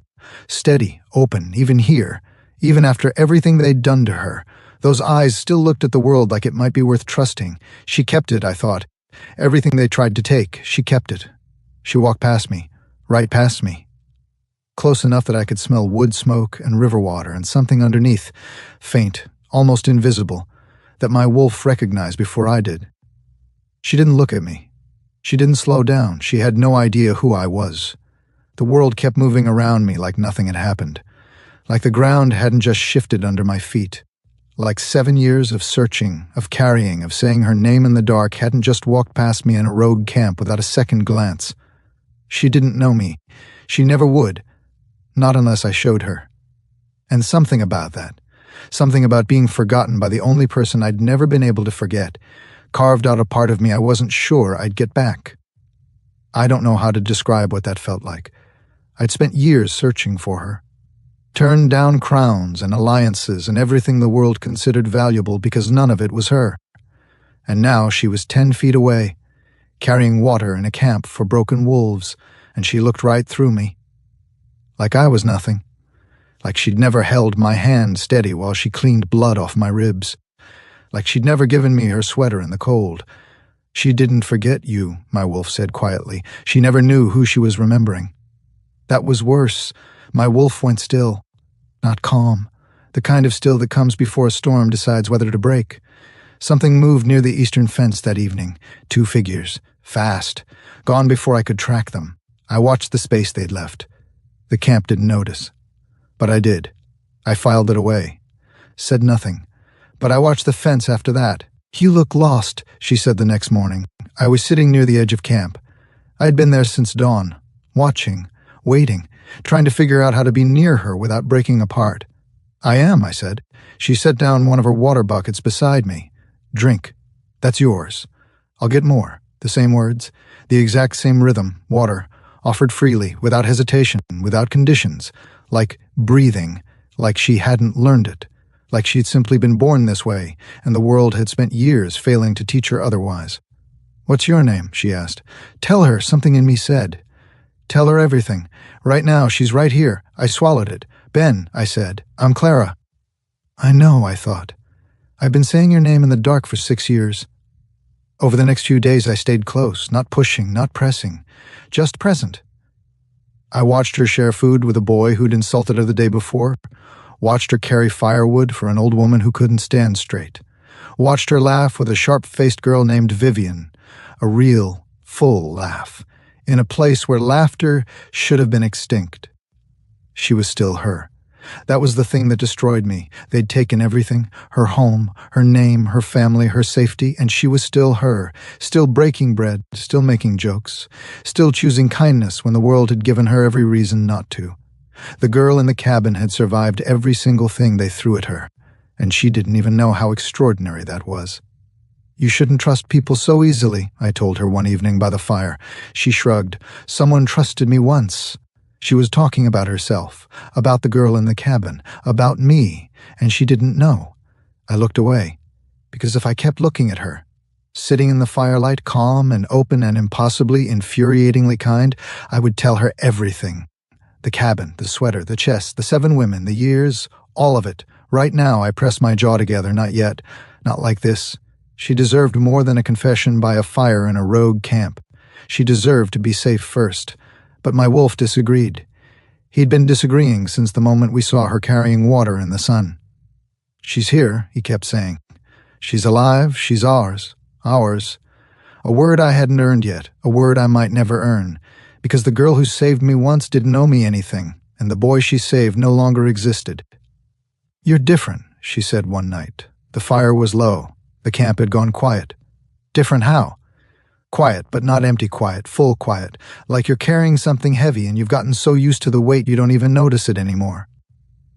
steady, open, even here, even after everything they'd done to her. Those eyes still looked at the world like it might be worth trusting. She kept it, I thought. Everything they tried to take, she kept it. She walked past me, right past me. Close enough that I could smell wood smoke and river water and something underneath, faint, almost invisible, that my wolf recognized before I did. She didn't look at me. She didn't slow down. She had no idea who I was. The world kept moving around me like nothing had happened, like the ground hadn't just shifted under my feet, like 7 years of searching, of carrying, of saying her name in the dark hadn't just walked past me in a rogue camp without a second glance. She didn't know me. She never would, not unless I showed her. And something about that, Something about being forgotten by the only person I'd never been able to forget carved out a part of me I wasn't sure I'd get back. I don't know how to describe what that felt like. I'd spent years searching for her. Turned down crowns and alliances and everything the world considered valuable because none of it was her. And now she was 10 feet away, carrying water in a camp for broken wolves, and she looked right through me. Like I was nothing. Like she'd never held my hand steady while she cleaned blood off my ribs. Like she'd never given me her sweater in the cold. She didn't forget you, my wolf said quietly. She never knew who she was remembering. That was worse. My wolf went still. Not calm. The kind of still that comes before a storm decides whether to break. Something moved near the eastern fence that evening. 2 figures. Fast. Gone before I could track them. I watched the space they'd left. The camp didn't notice. But I did. I filed it away. Said nothing. But I watched the fence after that. "You look lost," she said the next morning. I was sitting near the edge of camp. I had been there since dawn, watching, waiting, trying to figure out how to be near her without breaking apart. "I am," I said. She set down one of her water buckets beside me. "Drink. That's yours. I'll get more." The same words, the exact same rhythm, water, offered freely, without hesitation, without conditions, like breathing, like she hadn't learned it, like she'd simply been born this way, and the world had spent years failing to teach her otherwise. "What's your name?" she asked. "Tell her," something in me said. "Tell her everything. Right now, she's right here." I swallowed it. "Ben," I said. "I'm Clara." "I know," I thought. "I've been saying your name in the dark for 6 years." Over the next few days, I stayed close, not pushing, not pressing, just present. I watched her share food with a boy who'd insulted her the day before, watched her carry firewood for an old woman who couldn't stand straight, watched her laugh with a sharp-faced girl named Vivian, a real, full laugh, in a place where laughter should have been extinct. She was still her. That was the thing that destroyed me. They'd taken everything, her home, her name, her family, her safety, and she was still her, still breaking bread, still making jokes, still choosing kindness when the world had given her every reason not to. The girl in the cabin had survived every single thing they threw at her, and she didn't even know how extraordinary that was. "You shouldn't trust people so easily," I told her one evening by the fire. She shrugged. "Someone trusted me once." She was talking about herself, about the girl in the cabin, about me, and she didn't know. I looked away, because if I kept looking at her, sitting in the firelight, calm and open and impossibly, infuriatingly kind, I would tell her everything. The cabin, the sweater, the chest, the 7 women, the years, all of it. Right now, I pressed my jaw together. Not yet. Not like this. She deserved more than a confession by a fire in a rogue camp. She deserved to be safe first. But my wolf disagreed. He'd been disagreeing since the moment we saw her carrying water in the sun. "She's here," he kept saying. "She's alive, she's ours. Ours." A word I hadn't earned yet, a word I might never earn, because the girl who saved me once didn't owe me anything, and the boy she saved no longer existed. "You're different," she said one night. The fire was low. The camp had gone quiet. "Different how?" "Quiet, but not empty quiet, full quiet, like you're carrying something heavy and you've gotten so used to the weight you don't even notice it anymore."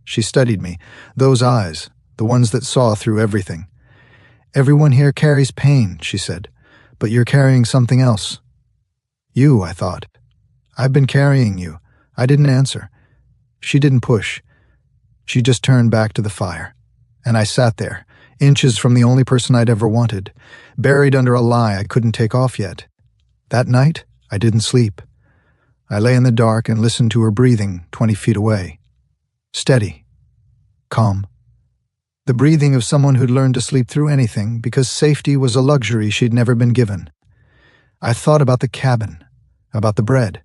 She studied me. Those eyes, the ones that saw through everything. "Everyone here carries pain," she said, "but you're carrying something else." "You," I thought. "I've been carrying you." I didn't answer. She didn't push. She just turned back to the fire. And I sat there, inches from the only person I'd ever wanted, buried under a lie I couldn't take off yet. That night, I didn't sleep. I lay in the dark and listened to her breathing 20 feet away. Steady. Calm. The breathing of someone who'd learned to sleep through anything because safety was a luxury she'd never been given. I thought about the cabin, about the bread,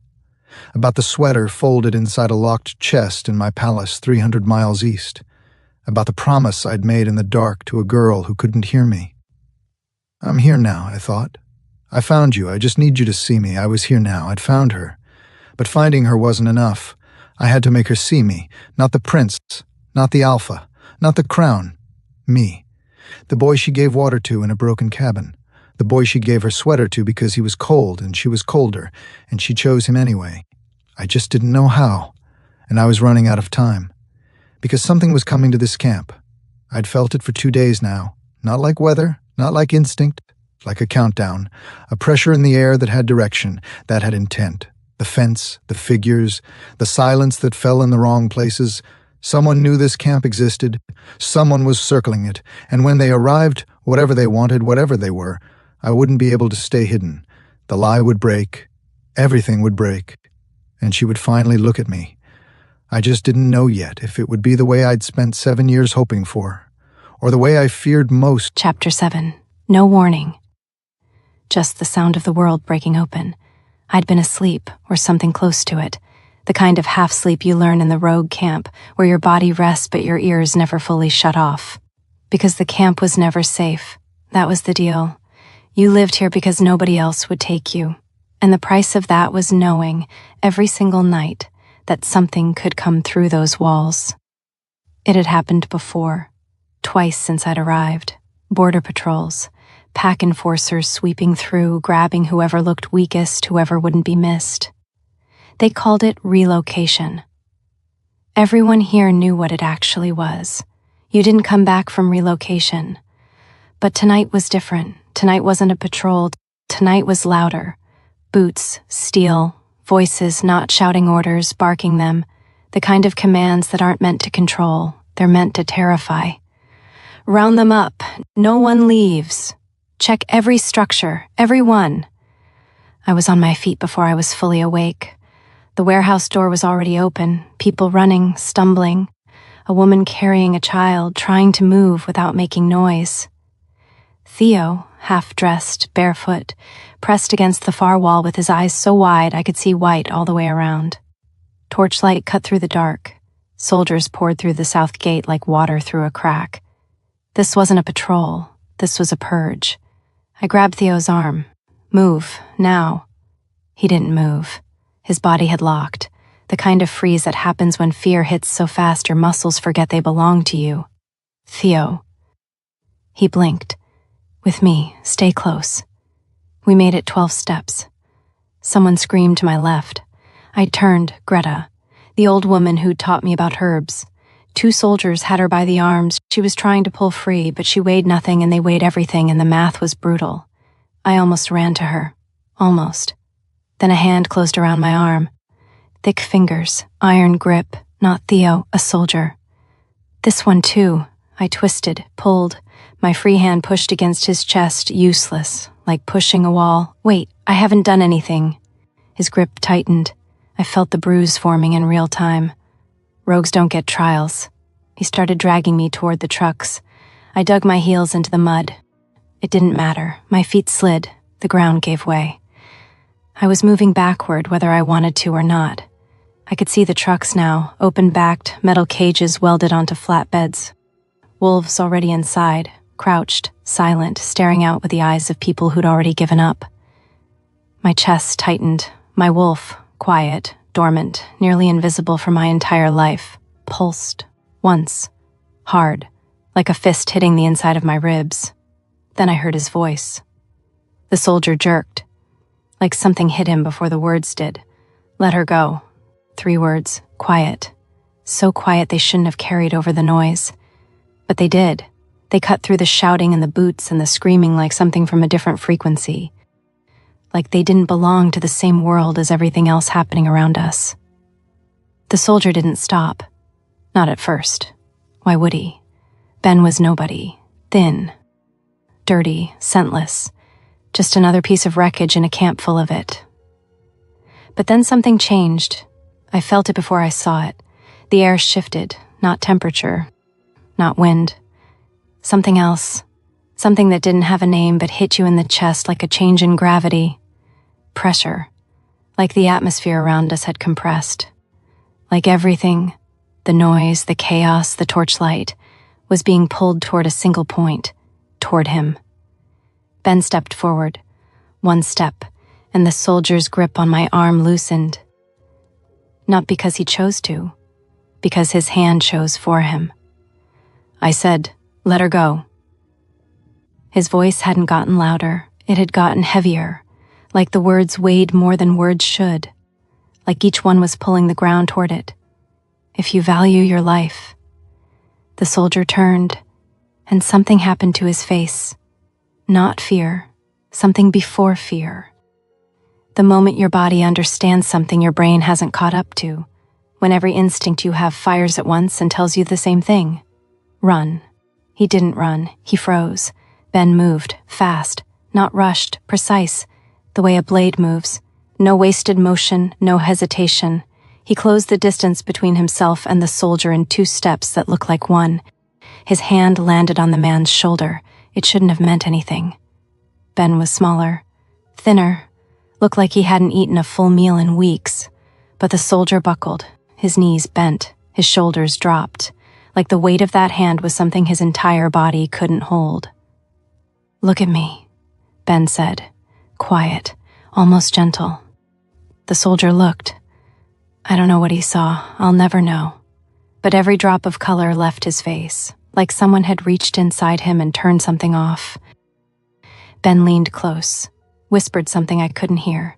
about the sweater folded inside a locked chest in my palace 300 miles east, about the promise I'd made in the dark to a girl who couldn't hear me. "I'm here now," I thought. "I found you. I just need you to see me. I was here now. I'd found her. But finding her wasn't enough. I had to make her see me, not the prince, not the alpha, not the crown. Me. The boy she gave water to in a broken cabin. The boy she gave her sweater to because he was cold and she was colder, and she chose him anyway. I just didn't know how, and I was running out of time. Because something was coming to this camp. I'd felt it for 2 days now. Not like weather, not like instinct, like a countdown. A pressure in the air that had direction, that had intent. The fence, the figures, the silence that fell in the wrong places. Someone knew this camp existed. Someone was circling it. And when they arrived, whatever they wanted, whatever they were, I wouldn't be able to stay hidden. The lie would break. Everything would break. And she would finally look at me. I just didn't know yet if it would be the way I'd spent 7 years hoping for, or the way I feared most. Chapter 7. No warning. Just the sound of the world breaking open. I'd been asleep, or something close to it. The kind of half-sleep you learn in the rogue camp, where your body rests but your ears never fully shut off. Because the camp was never safe. That was the deal. You lived here because nobody else would take you. And the price of that was knowing, every single night, that something could come through those walls. It had happened before. Twice since I'd arrived. Border patrols. Pack enforcers sweeping through, grabbing whoever looked weakest, whoever wouldn't be missed. They called it relocation. Everyone here knew what it actually was. You didn't come back from relocation. But tonight was different. Tonight wasn't a patrol. Tonight was louder. Boots, steel, voices not shouting orders, barking them. The kind of commands that aren't meant to control. They're meant to terrify. Round them up. No one leaves. Check every structure, every one. I was on my feet before I was fully awake. The warehouse door was already open, people running, stumbling, a woman carrying a child, trying to move without making noise. Theo, half-dressed, barefoot, pressed against the far wall with his eyes so wide I could see white all the way around. Torchlight cut through the dark. Soldiers poured through the south gate like water through a crack. This wasn't a patrol. This was a purge. I grabbed Theo's arm. Move, now. He didn't move. His body had locked, the kind of freeze that happens when fear hits so fast your muscles forget they belong to you. Theo. He blinked. With me, stay close. We made it 12 steps. Someone screamed to my left. I turned, Greta, the old woman who'd taught me about herbs. 2 soldiers had her by the arms. She was trying to pull free, but she weighed nothing and they weighed everything and the math was brutal. I almost ran to her. Almost. Then a hand closed around my arm. Thick fingers, iron grip, not Theo, a soldier. This one too. I twisted, pulled. My free hand pushed against his chest, useless, like pushing a wall. Wait, I haven't done anything. His grip tightened. I felt the bruise forming in real time. Rogues don't get trials. He started dragging me toward the trucks. I dug my heels into the mud. It didn't matter. My feet slid. The ground gave way. I was moving backward whether I wanted to or not. I could see the trucks now, open-backed, metal cages welded onto flatbeds. Wolves already inside, crouched, silent, staring out with the eyes of people who'd already given up. My chest tightened. My wolf, quiet, dormant, nearly invisible for my entire life, pulsed. Once. Hard, like a fist hitting the inside of my ribs. Then I heard his voice. The soldier jerked. Like something hit him before the words did. Let her go. 3 words. Quiet. So quiet they shouldn't have carried over the noise. But they did. They cut through the shouting and the boots and the screaming like something from a different frequency. Like they didn't belong to the same world as everything else happening around us. The soldier didn't stop. Not at first. Why would he? Ben was nobody. Thin. Dirty. Scentless. Just another piece of wreckage in a camp full of it. But then something changed. I felt it before I saw it. The air shifted, not temperature, not wind. Something else. Something that didn't have a name but hit you in the chest like a change in gravity. Pressure. Like the atmosphere around us had compressed. Like everything, the noise, the chaos, the torchlight, was being pulled toward a single point, toward him. Ben stepped forward. 1 step, and the soldier's grip on my arm loosened. Not because he chose to, because his hand chose for him. I said, "Let her go." His voice hadn't gotten louder, it had gotten heavier, like the words weighed more than words should, like each one was pulling the ground toward it. If you value your life. The soldier turned, and something happened to his face. Not fear, something before fear. The moment your body understands something your brain hasn't caught up to, when every instinct you have fires at once and tells you the same thing. Run. He didn't run, he froze. Ben moved, fast, not rushed, precise, the way a blade moves. No wasted motion, no hesitation. He closed the distance between himself and the soldier in 2 steps that looked like one. His hand landed on the man's shoulder. It shouldn't have meant anything. Ben was smaller, thinner, looked like he hadn't eaten a full meal in weeks. But the soldier buckled, his knees bent, his shoulders dropped, like the weight of that hand was something his entire body couldn't hold. "Look at me," Ben said, quiet, almost gentle. The soldier looked. I don't know what he saw, I'll never know. But every drop of color left his face, like someone had reached inside him and turned something off. Ben leaned close, whispered something I couldn't hear.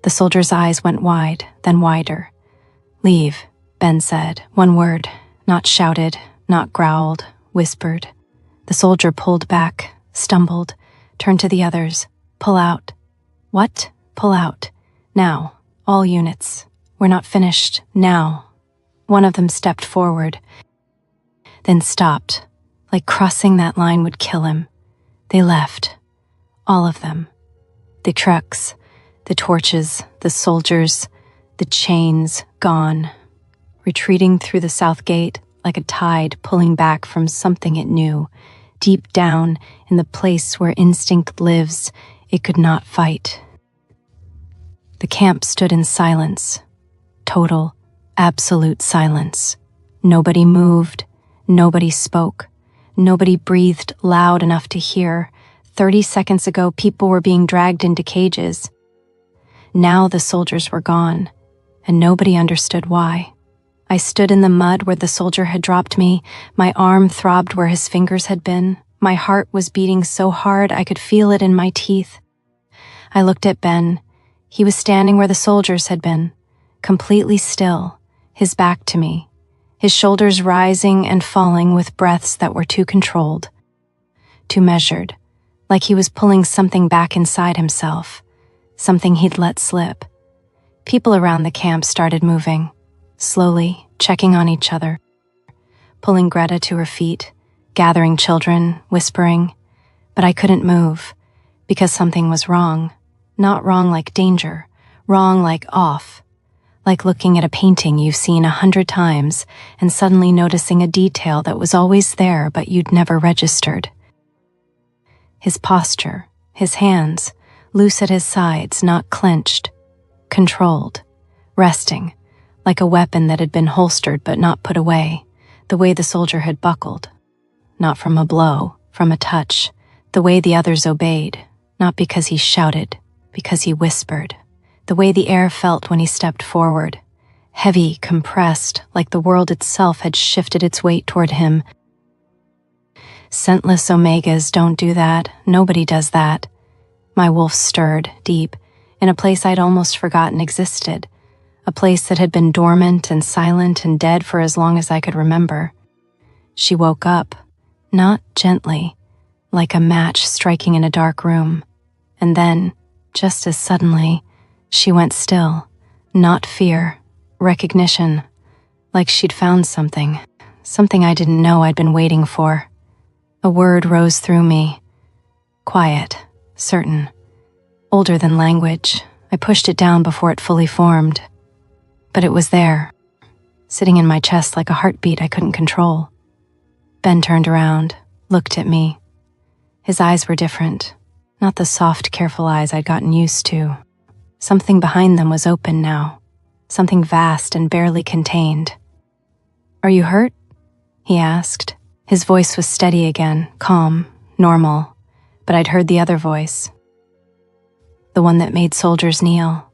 The soldier's eyes went wide, then wider. "Leave," Ben said, one word, not shouted, not growled, whispered. The soldier pulled back, stumbled, turned to the others. "Pull out." "What?" "Pull out. Now. All units. We're not finished. Now." One of them stepped forward, then stopped, like crossing that line would kill him. They left. All of them. The trucks, the torches, the soldiers, the chains gone. Retreating through the south gate like a tide pulling back from something it knew. Deep down in the place where instinct lives, it could not fight. The camp stood in silence. Total, absolute silence. Nobody moved. Nobody spoke. Nobody breathed loud enough to hear. 30 seconds ago, people were being dragged into cages. Now the soldiers were gone, and nobody understood why. I stood in the mud where the soldier had dropped me. My arm throbbed where his fingers had been. My heart was beating so hard I could feel it in my teeth. I looked at Ben. He was standing where the soldiers had been, completely still, his back to me, his shoulders rising and falling with breaths that were too controlled, too measured, like he was pulling something back inside himself, something he'd let slip. People around the camp started moving, slowly, checking on each other, pulling Greta to her feet, gathering children, whispering, but I couldn't move, because something was wrong. Not wrong like danger, wrong like off, like looking at a painting you've seen 100 times and suddenly noticing a detail that was always there but you'd never registered. His posture, his hands, loose at his sides, not clenched, controlled, resting, like a weapon that had been holstered but not put away, the way the soldier had buckled. Not from a blow, from a touch, the way the others obeyed, not because he shouted, because he whispered, the way the air felt when he stepped forward, heavy, compressed, like the world itself had shifted its weight toward him. Scentless omegas don't do that, nobody does that. My wolf stirred, deep, in a place I'd almost forgotten existed, a place that had been dormant and silent and dead for as long as I could remember. She woke up, not gently, like a match striking in a dark room, and then, just as suddenly, she went still. Not fear, recognition, like she'd found something I didn't know I'd been waiting for. A word rose through me. Quiet, certain, older than language. I pushed it down before it fully formed. But it was there, sitting in my chest like a heartbeat I couldn't control. Ben turned around, looked at me. His eyes were different. Not the soft, careful eyes I'd gotten used to. Something behind them was open now. Something vast and barely contained. "Are you hurt?" he asked. His voice was steady again, calm, normal, but I'd heard the other voice. The one that made soldiers kneel.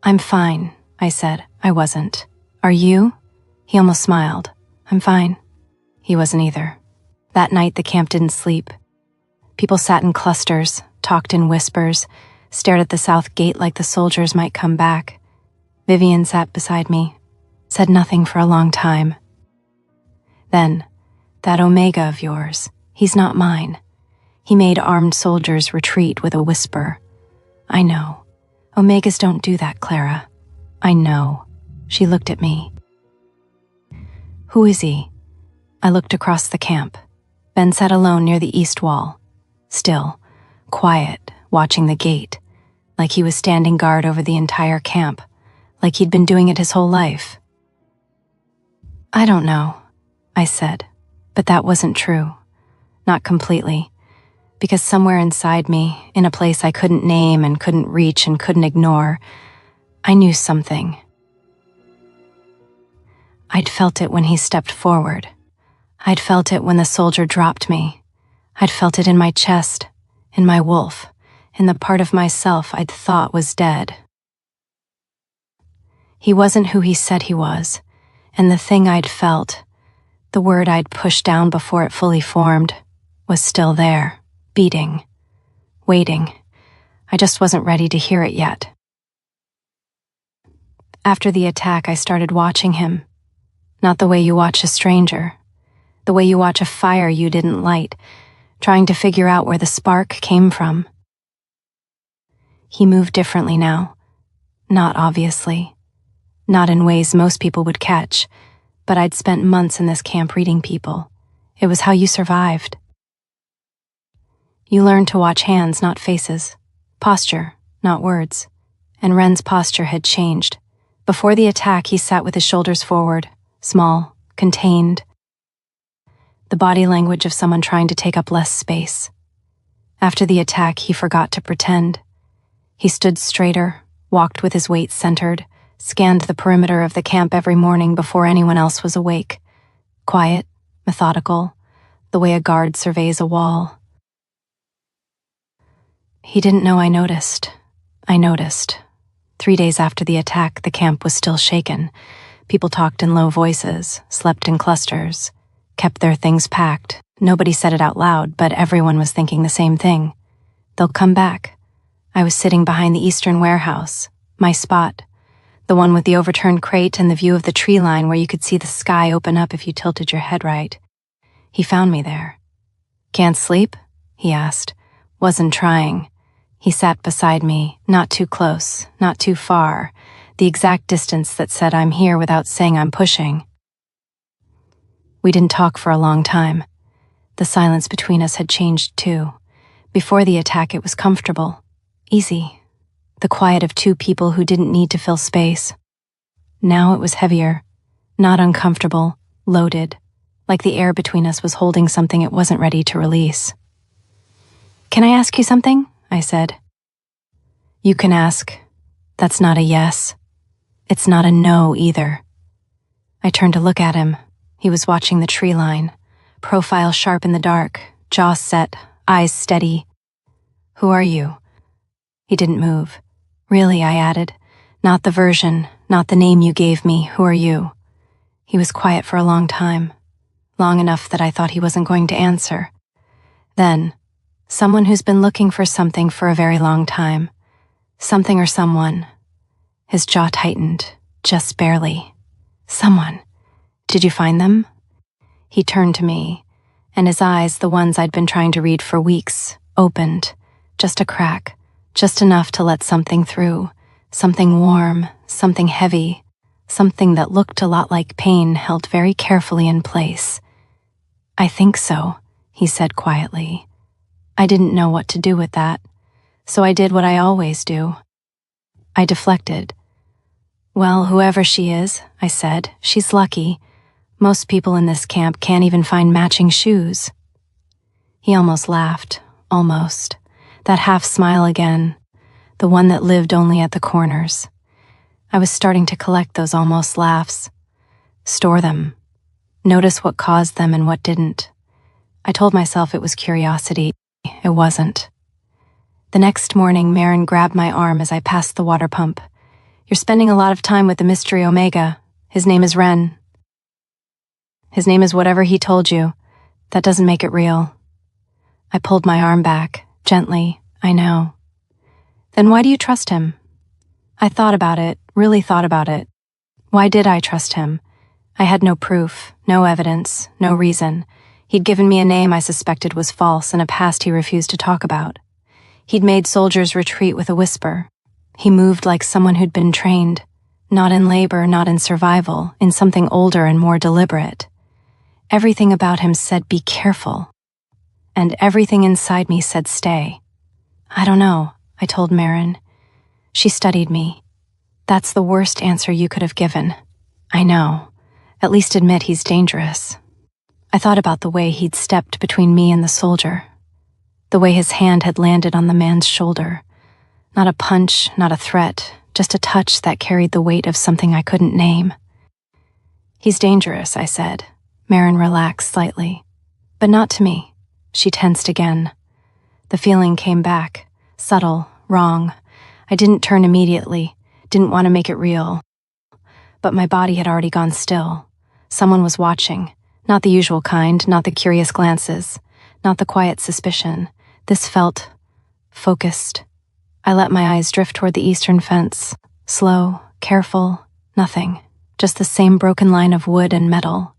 "I'm fine," I said. I wasn't. "Are you?" He almost smiled. "I'm fine." He wasn't either. That night the camp didn't sleep. People sat in clusters, talked in whispers, stared at the south gate like the soldiers might come back. Vivian sat beside me, said nothing for a long time. Then, "That omega of yours," He's not mine. He made armed soldiers retreat with a whisper. I know. Omegas don't do that, Clara. I know. She looked at me. Who is he? I looked across the camp. Ben sat alone near the east wall. Still, quiet, watching the gate, like he was standing guard over the entire camp, like he'd been doing it his whole life. I don't know, I said, but that wasn't true. Not completely, because somewhere inside me, in a place I couldn't name and couldn't reach and couldn't ignore, I knew something. I'd felt it when he stepped forward. I'd felt it when the soldier dropped me. I'd felt it in my chest, in my wolf, in the part of myself I'd thought was dead. He wasn't who he said he was, and the thing I'd felt, the word I'd pushed down before it fully formed, was still there, beating, waiting. I just wasn't ready to hear it yet. After the attack, I started watching him. Not the way you watch a stranger, the way you watch a fire you didn't light, trying to figure out where the spark came from. He moved differently now. Not obviously. Not in ways most people would catch, but I'd spent months in this camp reading people. It was how you survived. You learned to watch hands, not faces. Posture, not words. And Ren's posture had changed. Before the attack, he sat with his shoulders forward, small, contained. The body language of someone trying to take up less space. After the attack, he forgot to pretend. He stood straighter, walked with his weight centered, scanned the perimeter of the camp every morning before anyone else was awake. Quiet, methodical, the way a guard surveys a wall. He didn't know I noticed. I noticed. 3 days after the attack, the camp was still shaken. People talked in low voices, slept in clusters, kept their things packed. Nobody said it out loud, but everyone was thinking the same thing. They'll come back. I was sitting behind the eastern warehouse, my spot, the one with the overturned crate and the view of the tree line where you could see the sky open up if you tilted your head right. He found me there. Can't sleep? He asked. Wasn't trying. He sat beside me, not too close, not too far, the exact distance that said I'm here without saying I'm pushing. We didn't talk for a long time. The silence between us had changed too. Before the attack, it was comfortable, easy, the quiet of two people who didn't need to fill space. Now it was heavier, not uncomfortable, loaded, like the air between us was holding something it wasn't ready to release. Can I ask you something? I said. You can ask. That's not a yes. It's not a no either. I turned to look at him. He was watching the tree line, profile sharp in the dark, jaw set, eyes steady. Who are you? He didn't move. Really, I added. Not the version, not the name you gave me. Who are you? He was quiet for a long time, long enough that I thought he wasn't going to answer. Then, someone who's been looking for something for a very long time. Something or someone. His jaw tightened, just barely. Someone. Did you find them? He turned to me, and his eyes, the ones I'd been trying to read for weeks, opened. Just a crack, just enough to let something through. Something warm, something heavy, something that looked a lot like pain held very carefully in place. I think so, he said quietly. I didn't know what to do with that, so I did what I always do. I deflected. Well, whoever she is, I said, she's lucky. Most people in this camp can't even find matching shoes. He almost laughed, almost. That half smile again, the one that lived only at the corners. I was starting to collect those almost laughs. Store them. Notice what caused them and what didn't. I told myself it was curiosity. It wasn't. The next morning, Marin grabbed my arm as I passed the water pump. You're spending a lot of time with the mystery Omega. His name is Ren. His name is whatever he told you. That doesn't make it real. I pulled my arm back, gently, I know. Then why do you trust him? I thought about it, really thought about it. Why did I trust him? I had no proof, no evidence, no reason. He'd given me a name I suspected was false and a past he refused to talk about. He'd made soldiers retreat with a whisper. He moved like someone who'd been trained, not in labor, not in survival, in something older and more deliberate. Everything about him said, "Be careful." And everything inside me said, "Stay." "I don't know," I told Marin. She studied me. "That's the worst answer you could have given." "I know. At least admit he's dangerous." I thought about the way he'd stepped between me and the soldier, the way his hand had landed on the man's shoulder. Not a punch, not a threat, just a touch that carried the weight of something I couldn't name. "He's dangerous," I said. Marin relaxed slightly. "But not to me." She tensed again. The feeling came back, subtle, wrong. I didn't turn immediately, didn't want to make it real. But my body had already gone still. Someone was watching. Not the usual kind, not the curious glances, not the quiet suspicion. This felt focused. I let my eyes drift toward the eastern fence. Slow, careful, nothing. Just the same broken line of wood and metal.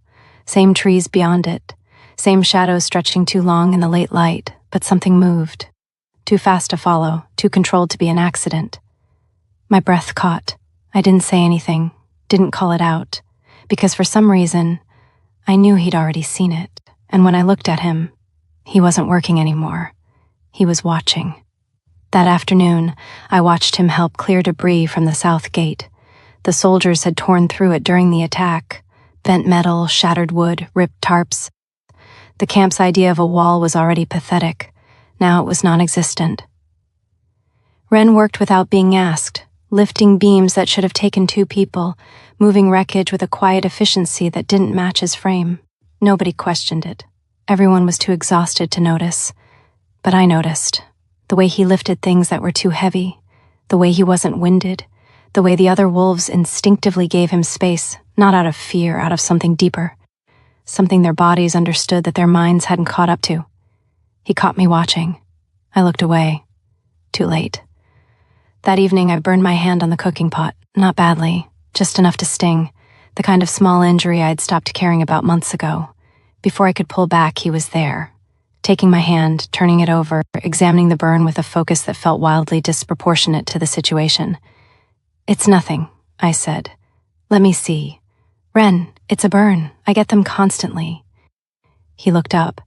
Same trees beyond it. Same shadows stretching too long in the late light, but something moved. Too fast to follow, too controlled to be an accident. My breath caught. I didn't say anything, didn't call it out, because for some reason, I knew he'd already seen it, and when I looked at him, he wasn't working anymore. He was watching. That afternoon, I watched him help clear debris from the south gate. The soldiers had torn through it during the attack. Bent metal, shattered wood, ripped tarps. The camp's idea of a wall was already pathetic. Now it was non-existent. Ren worked without being asked, lifting beams that should have taken 2 people, moving wreckage with a quiet efficiency that didn't match his frame. Nobody questioned it. Everyone was too exhausted to notice. But I noticed. The way he lifted things that were too heavy, the way he wasn't winded, the way the other wolves instinctively gave him space, not out of fear, out of something deeper. Something their bodies understood that their minds hadn't caught up to. He caught me watching. I looked away. Too late. That evening, I burned my hand on the cooking pot. Not badly, just enough to sting. The kind of small injury I'd stopped caring about months ago. Before I could pull back, he was there. Taking my hand, turning it over, examining the burn with a focus that felt wildly disproportionate to the situation. "It's nothing," I said. "Let me see. Ren, it's a burn. I get them constantly." He looked up,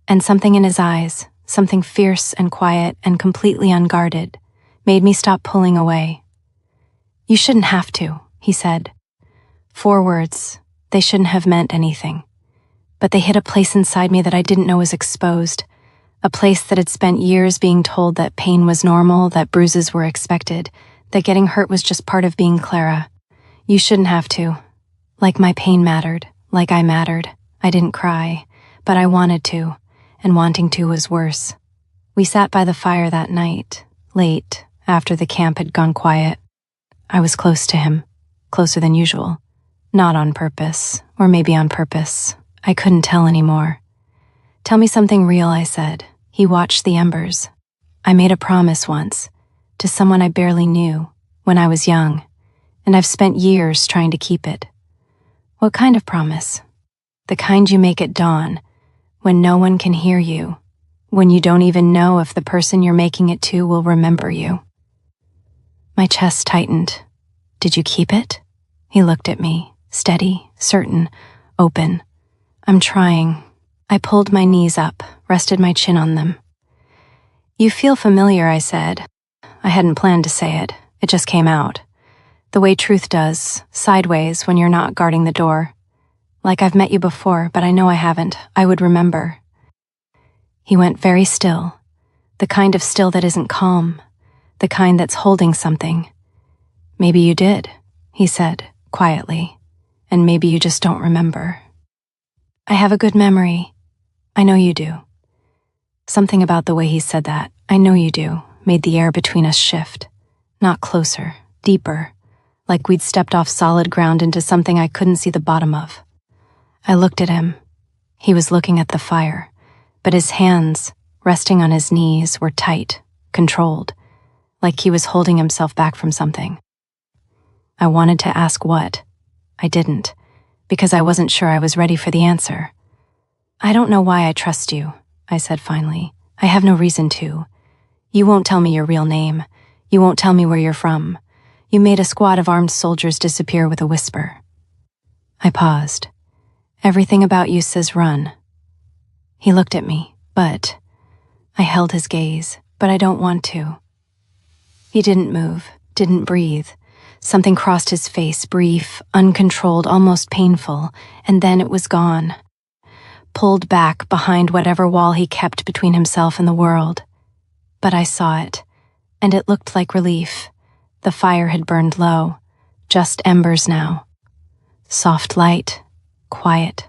and something in his eyes, something fierce and quiet and completely unguarded, made me stop pulling away. "You shouldn't have to," he said. 4 words. They shouldn't have meant anything. But they hit a place inside me that I didn't know was exposed, a place that had spent years being told that pain was normal, that bruises were expected, that getting hurt was just part of being Clara. You shouldn't have to. Like my pain mattered, like I mattered. I didn't cry, but I wanted to, and wanting to was worse. We sat by the fire that night, late, after the camp had gone quiet. I was close to him, closer than usual. Not on purpose, or maybe on purpose. I couldn't tell anymore. "Tell me something real," I said. He watched the embers. "I made a promise once, to someone I barely knew, when I was young, and I've spent years trying to keep it." "What kind of promise?" "The kind you make at dawn, when no one can hear you, when you don't even know if the person you're making it to will remember you." My chest tightened. "Did you keep it?" He looked at me, steady, certain, open. "I'm trying." I pulled my knees up, rested my chin on them. "You feel familiar," I said. I hadn't planned to say it. It just came out. The way truth does, sideways when you're not guarding the door. Like I've met you before, but I know I haven't. I would remember. He went very still. The kind of still that isn't calm. The kind that's holding something. "Maybe you did," he said, quietly. "And maybe you just don't remember." "I have a good memory." "I know you do." Something about the way he said that, "I know you do," made the air between us shift. Not closer, deeper, like we'd stepped off solid ground into something I couldn't see the bottom of. I looked at him. He was looking at the fire, but his hands, resting on his knees, were tight, controlled, like he was holding himself back from something. I wanted to ask what. I didn't, because I wasn't sure I was ready for the answer. I don't know why I trust you, I said finally. I have no reason to. You won't tell me your real name. You won't tell me where you're from. You made a squad of armed soldiers disappear with a whisper. I paused. Everything about you says run. He looked at me, but I held his gaze, but I don't want to. He didn't move, didn't breathe. Something crossed his face, brief, uncontrolled, almost painful, and then it was gone. Pulled back behind whatever wall he kept between himself and the world. But I saw it, and it looked like relief. The fire had burned low, just embers now. Soft light, quiet.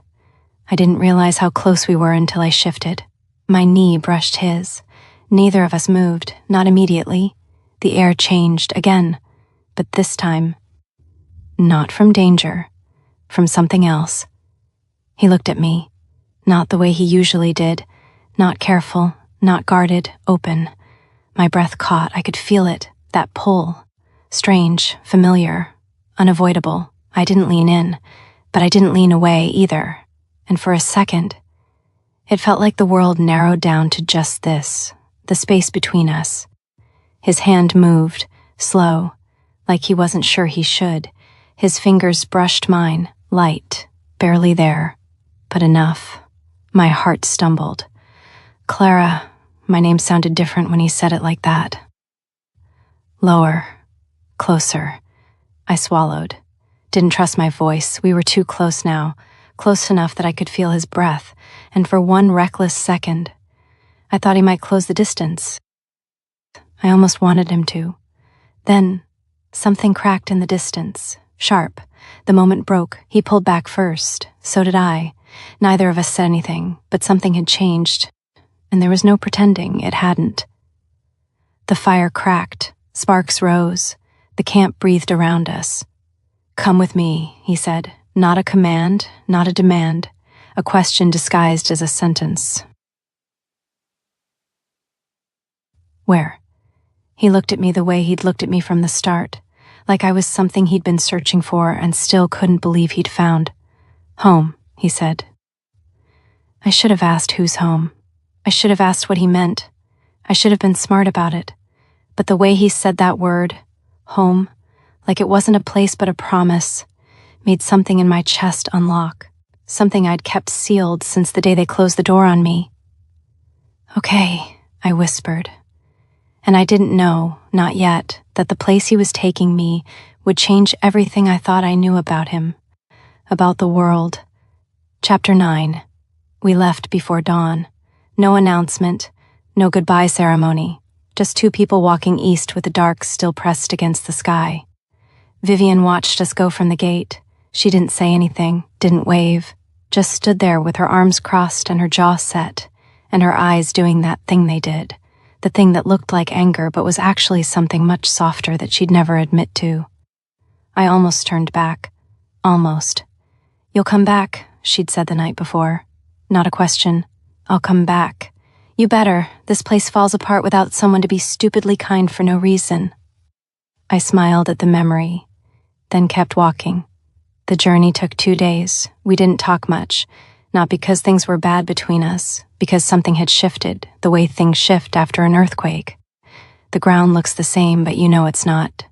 I didn't realize how close we were until I shifted. My knee brushed his. Neither of us moved, not immediately. The air changed again, but this time, not from danger, from something else. He looked at me, not the way he usually did, not careful, not guarded, open. My breath caught, I could feel it, that pull. Strange, familiar, unavoidable. I didn't lean in, but I didn't lean away either. And for a second, it felt like the world narrowed down to just this, the space between us. His hand moved, slow, like he wasn't sure he should. His fingers brushed mine, light, barely there, but enough. My heart stumbled. Clara, my name sounded different when he said it like that. Lower, closer. I swallowed. Didn't trust my voice. We were too close now, close enough that I could feel his breath, and for one reckless second, I thought he might close the distance. I almost wanted him to. Then, something cracked in the distance, sharp. The moment broke. He pulled back first. So did I. Neither of us said anything, but something had changed, and there was no pretending it hadn't. The fire cracked. Sparks rose. The camp breathed around us. Come with me, he said. Not a command, not a demand. A question disguised as a sentence. Where? He looked at me the way he'd looked at me from the start, like I was something he'd been searching for and still couldn't believe he'd found. Home, he said. I should have asked whose home. I should have asked what he meant. I should have been smart about it. But the way he said that word, home, like it wasn't a place but a promise, made something in my chest unlock, something I'd kept sealed since the day they closed the door on me. Okay, I whispered. And I didn't know, not yet, that the place he was taking me would change everything I thought I knew about him, about the world. Chapter 9. We left before dawn. No announcement, no goodbye ceremony, just two people walking east with the dark still pressed against the sky. Vivian watched us go from the gate. She didn't say anything, didn't wave, just stood there with her arms crossed and her jaw set, and her eyes doing that thing they did, the thing that looked like anger but was actually something much softer that she'd never admit to. I almost turned back. Almost. You'll come back, she'd said the night before. Not a question. I'll come back. You better. This place falls apart without someone to be stupidly kind for no reason. I smiled at the memory, then kept walking. The journey took 2 days. We didn't talk much, not because things were bad between us, because something had shifted, the way things shift after an earthquake. The ground looks the same, but you know it's not.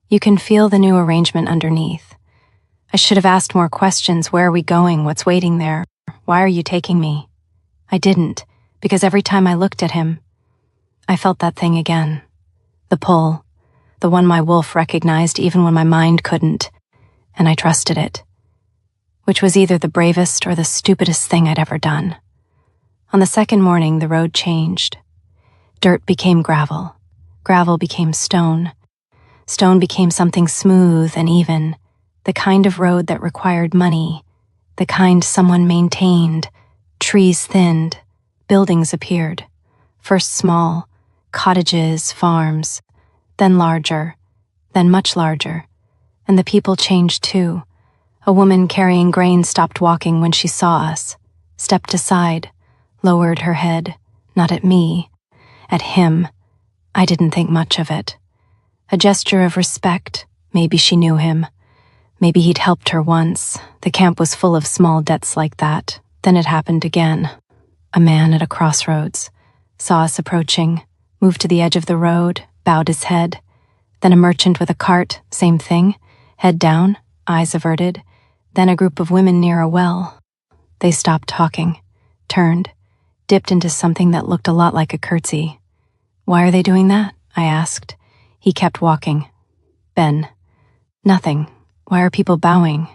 You can feel the new arrangement underneath. I should have asked more questions. Where are we going? What's waiting there? Why are you taking me? I didn't, because every time I looked at him, I felt that thing again. The pull, the one my wolf recognized even when my mind couldn't, and I trusted it, which was either the bravest or the stupidest thing I'd ever done. On the second morning, the road changed. Dirt became gravel. Gravel became stone. Stone became something smooth and even, the kind of road that required money, the kind someone maintained. Trees thinned. Buildings appeared. First small, cottages, farms, then larger, then much larger. And the people changed too. A woman carrying grain stopped walking when she saw us, stepped aside, lowered her head, not at me, at him. I didn't think much of it. A gesture of respect. Maybe she knew him. Maybe he'd helped her once. The camp was full of small debts like that. Then it happened again. A man at a crossroads saw us approaching, moved to the edge of the road, bowed his head. Then a merchant with a cart, same thing, head down, eyes averted. Then a group of women near a well. They stopped talking, turned, dipped into something that looked a lot like a curtsy. "Why are they doing that?" I asked. He kept walking. "Ben." "Nothing. Why are people bowing?"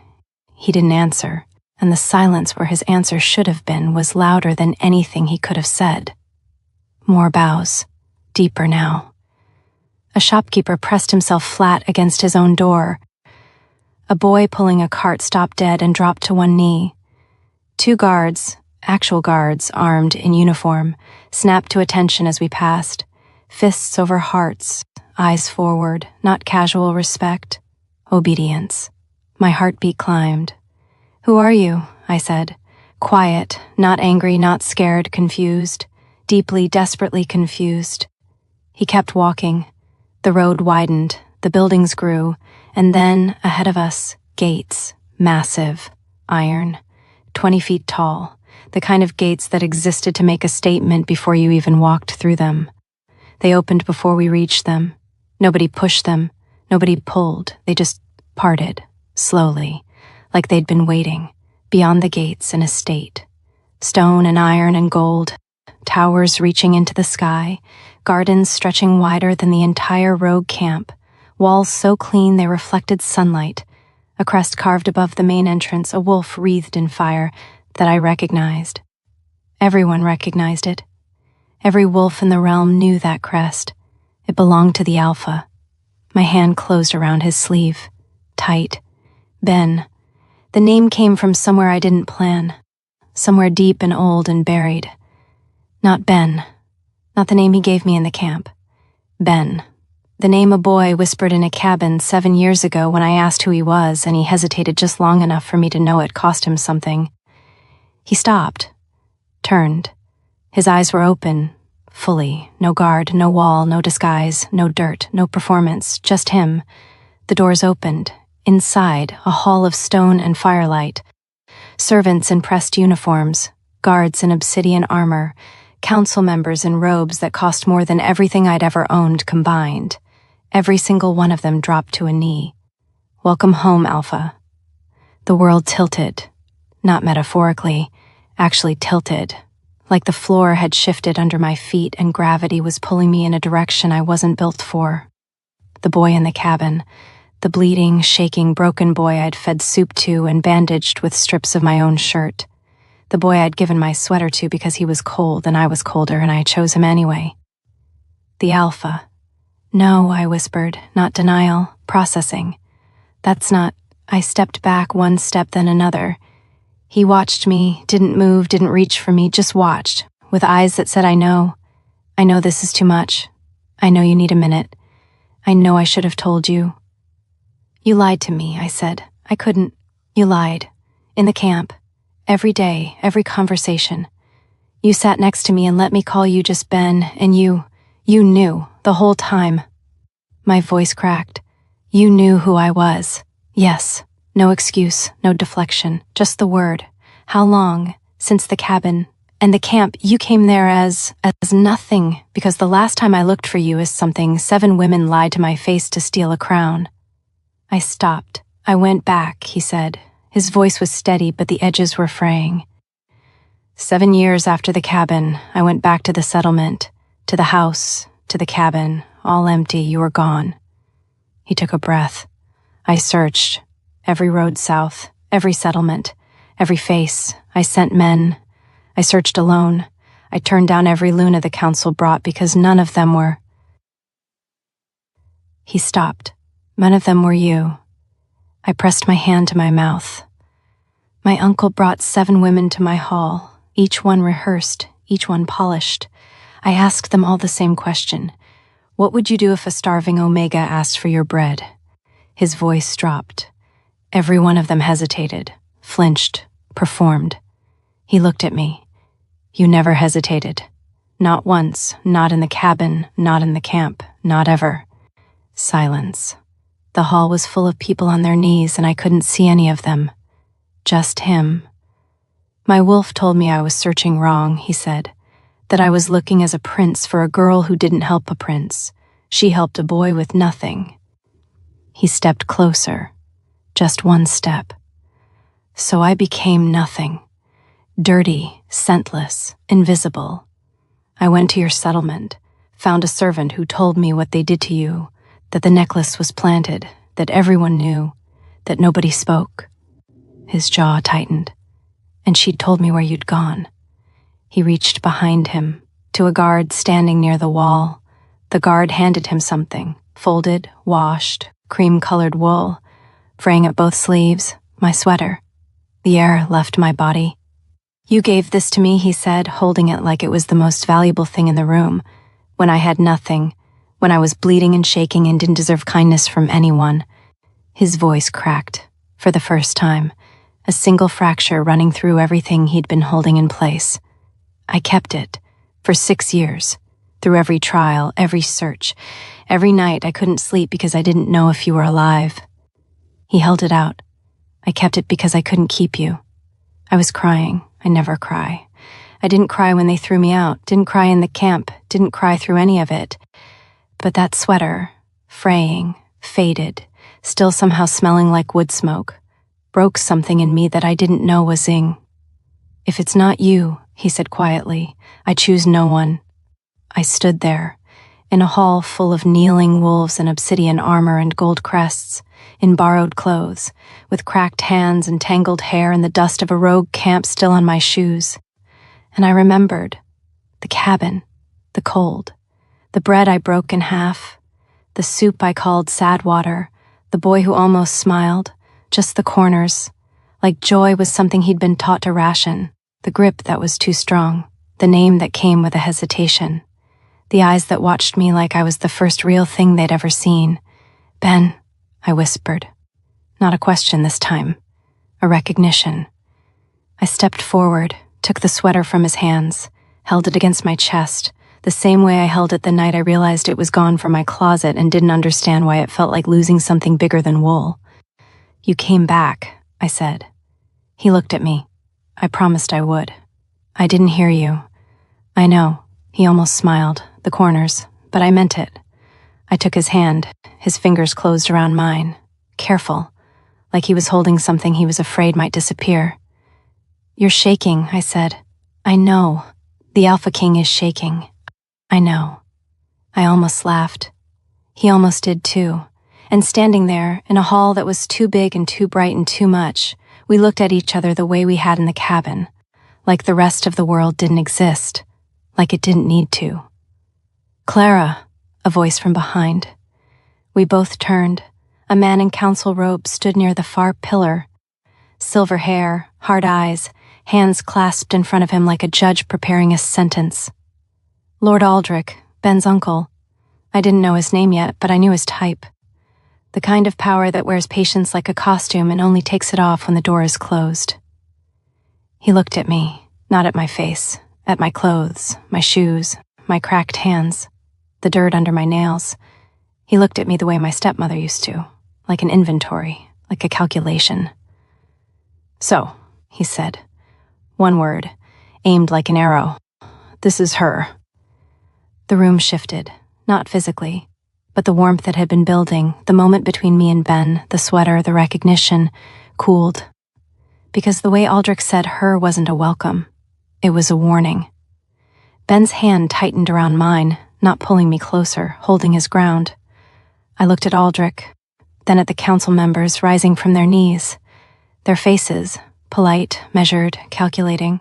He didn't answer, and the silence where his answer should have been was louder than anything he could have said. More bows, deeper now. A shopkeeper pressed himself flat against his own door. A boy pulling a cart stopped dead and dropped to one knee. 2 guards, actual guards, armed in uniform, snapped to attention as we passed, fists over hearts, eyes forward, not casual respect, obedience. My heartbeat climbed. "Who are you?" I said, quiet, not angry, not scared, confused, deeply, desperately confused. He kept walking. The road widened, the buildings grew, and then, ahead of us, gates, massive, iron, 20 feet tall, the kind of gates that existed to make a statement before you even walked through them. They opened before we reached them. Nobody pushed them, nobody pulled, they just parted, slowly, like they'd been waiting, beyond the gates an estate. Stone and iron and gold, towers reaching into the sky, gardens stretching wider than the entire rogue camp, walls so clean they reflected sunlight, a crest carved above the main entrance, a wolf wreathed in fire that I recognized. Everyone recognized it. Every wolf in the realm knew that crest. It belonged to the Alpha. My hand closed around his sleeve, tight. Ben. The name came from somewhere I didn't plan, somewhere deep and old and buried. Not Ben. Not the name he gave me in the camp. Ben. The name a boy whispered in a cabin 7 years ago when I asked who he was, and he hesitated just long enough for me to know it cost him something. He stopped, turned. His eyes were open, fully, no guard, no wall, no disguise, no dirt, no performance, just him. The doors opened. Inside, a hall of stone and firelight. Servants in pressed uniforms, guards in obsidian armor, council members in robes that cost more than everything I'd ever owned combined. Every single one of them dropped to a knee. "Welcome home, Alpha." The world tilted, not metaphorically, actually tilted, like the floor had shifted under my feet and gravity was pulling me in a direction I wasn't built for. The boy in the cabin, the bleeding, shaking, broken boy I'd fed soup to and bandaged with strips of my own shirt. The boy I'd given my sweater to because he was cold and I was colder and I chose him anyway. The Alpha. "No," I whispered, not denial, processing. "That's not—" I stepped back one step then another. He watched me, didn't move, didn't reach for me, just watched, with eyes that said, I know this is too much. I know you need a minute. I know I should have told you." "You lied to me," I said. "I couldn't." "You lied. In the camp. Every day, every conversation. You sat next to me and let me call you just Ben, and you knew, the whole time." My voice cracked. "You knew who I was. Yes. No excuse, no deflection, just the word. How long? Since the cabin. And the camp, you came there as nothing, because the last time I looked for you as something 7 women lied to my face to steal a crown." I stopped. "I went back," he said. His voice was steady, but the edges were fraying. 7 years after the cabin, I went back to the settlement, to the house, to the cabin, all empty, you were gone. He took a breath. I searched. Every road south, every settlement, every face. I sent men. I searched alone. I turned down every Luna the council brought because none of them were. He stopped. "None of them were you." I pressed my hand to my mouth. "My uncle brought 7 women to my hall, each one rehearsed, each one polished. I asked them all the same question. What would you do if a starving Omega asked for your bread?" His voice dropped. Every one of them hesitated, flinched, performed. He looked at me. "You never hesitated. Not once, not in the cabin, not in the camp, not ever." Silence. The hall was full of people on their knees and I couldn't see any of them. Just him. My wolf told me I was searching wrong, he said, that I was looking as a prince for a girl who didn't help a prince. She helped a boy with nothing. He stepped closer, just one step. So I became nothing, dirty, scentless, invisible. I went to your settlement, found a servant who told me what they did to you, that the necklace was planted, that everyone knew, that nobody spoke. His jaw tightened, and she'd told me where you'd gone. He reached behind him, to a guard standing near the wall. The guard handed him something, folded, washed, cream-colored wool, fraying at both sleeves, my sweater. The air left my body. You gave this to me, he said, holding it like it was the most valuable thing in the room, when I had nothing, when I was bleeding and shaking and didn't deserve kindness from anyone. His voice cracked, for the first time, a single fracture running through everything he'd been holding in place. I kept it, for 6 years, through every trial, every search. Every night I couldn't sleep because I didn't know if you were alive. He held it out. I kept it because I couldn't keep you. I was crying. I never cry. I didn't cry when they threw me out, didn't cry in the camp, didn't cry through any of it. But that sweater, fraying, faded, still somehow smelling like wood smoke, broke something in me that I didn't know was Ing. If it's not you, he said quietly, I choose no one. I stood there, in a hall full of kneeling wolves in obsidian armor and gold crests, in borrowed clothes, with cracked hands and tangled hair and the dust of a rogue camp still on my shoes. And I remembered the cabin, the cold, the bread I broke in half, the soup I called sad water, the boy who almost smiled, just the corners, like joy was something he'd been taught to ration, the grip that was too strong, the name that came with a hesitation, the eyes that watched me like I was the first real thing they'd ever seen. Ben, I whispered. Not a question this time, a recognition. I stepped forward, took the sweater from his hands, held it against my chest, the same way I held it the night I realized it was gone from my closet and didn't understand why it felt like losing something bigger than wool. You came back, I said. He looked at me. I promised I would. I didn't hear you. I know, he almost smiled, the corners, but I meant it. I took his hand, his fingers closed around mine, careful, like he was holding something he was afraid might disappear. You're shaking, I said. I know. The Alpha King is shaking. I know. I almost laughed. He almost did too. And standing there, in a hall that was too big and too bright and too much, we looked at each other the way we had in the cabin, like the rest of the world didn't exist, like it didn't need to. Clara, a voice from behind. We both turned. A man in council robes stood near the far pillar. Silver hair, hard eyes, hands clasped in front of him like a judge preparing a sentence. Lord Aldrich, Ben's uncle. I didn't know his name yet, but I knew his type. The kind of power that wears patience like a costume and only takes it off when the door is closed. He looked at me, not at my face, at my clothes, my shoes, my cracked hands, the dirt under my nails. He looked at me the way my stepmother used to, like an inventory, like a calculation. So, he said, one word, aimed like an arrow. This is her. The room shifted, not physically, but the warmth that had been building, the moment between me and Ben, the sweater, the recognition, cooled. Because the way Aldrich said her wasn't a welcome. It was a warning. Ben's hand tightened around mine, not pulling me closer, holding his ground. I looked at Aldrich, then at the council members rising from their knees, their faces, polite, measured, calculating,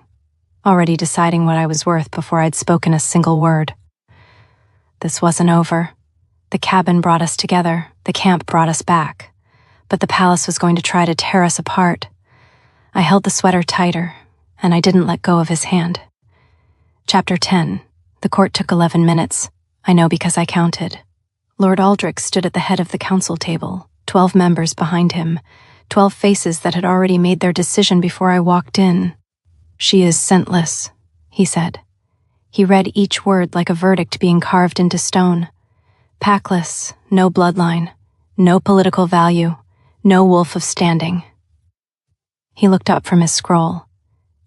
already deciding what I was worth before I'd spoken a single word. This wasn't over. The cabin brought us together, the camp brought us back, but the palace was going to try to tear us apart. I held the sweater tighter, and I didn't let go of his hand. Chapter 10. The court took 11 minutes. I know because I counted. Lord Aldrich stood at the head of the council table, 12 members behind him, 12 faces that had already made their decision before I walked in. She is scentless, he said. He read each word like a verdict being carved into stone. Packless, no bloodline, no political value, no wolf of standing. He looked up from his scroll.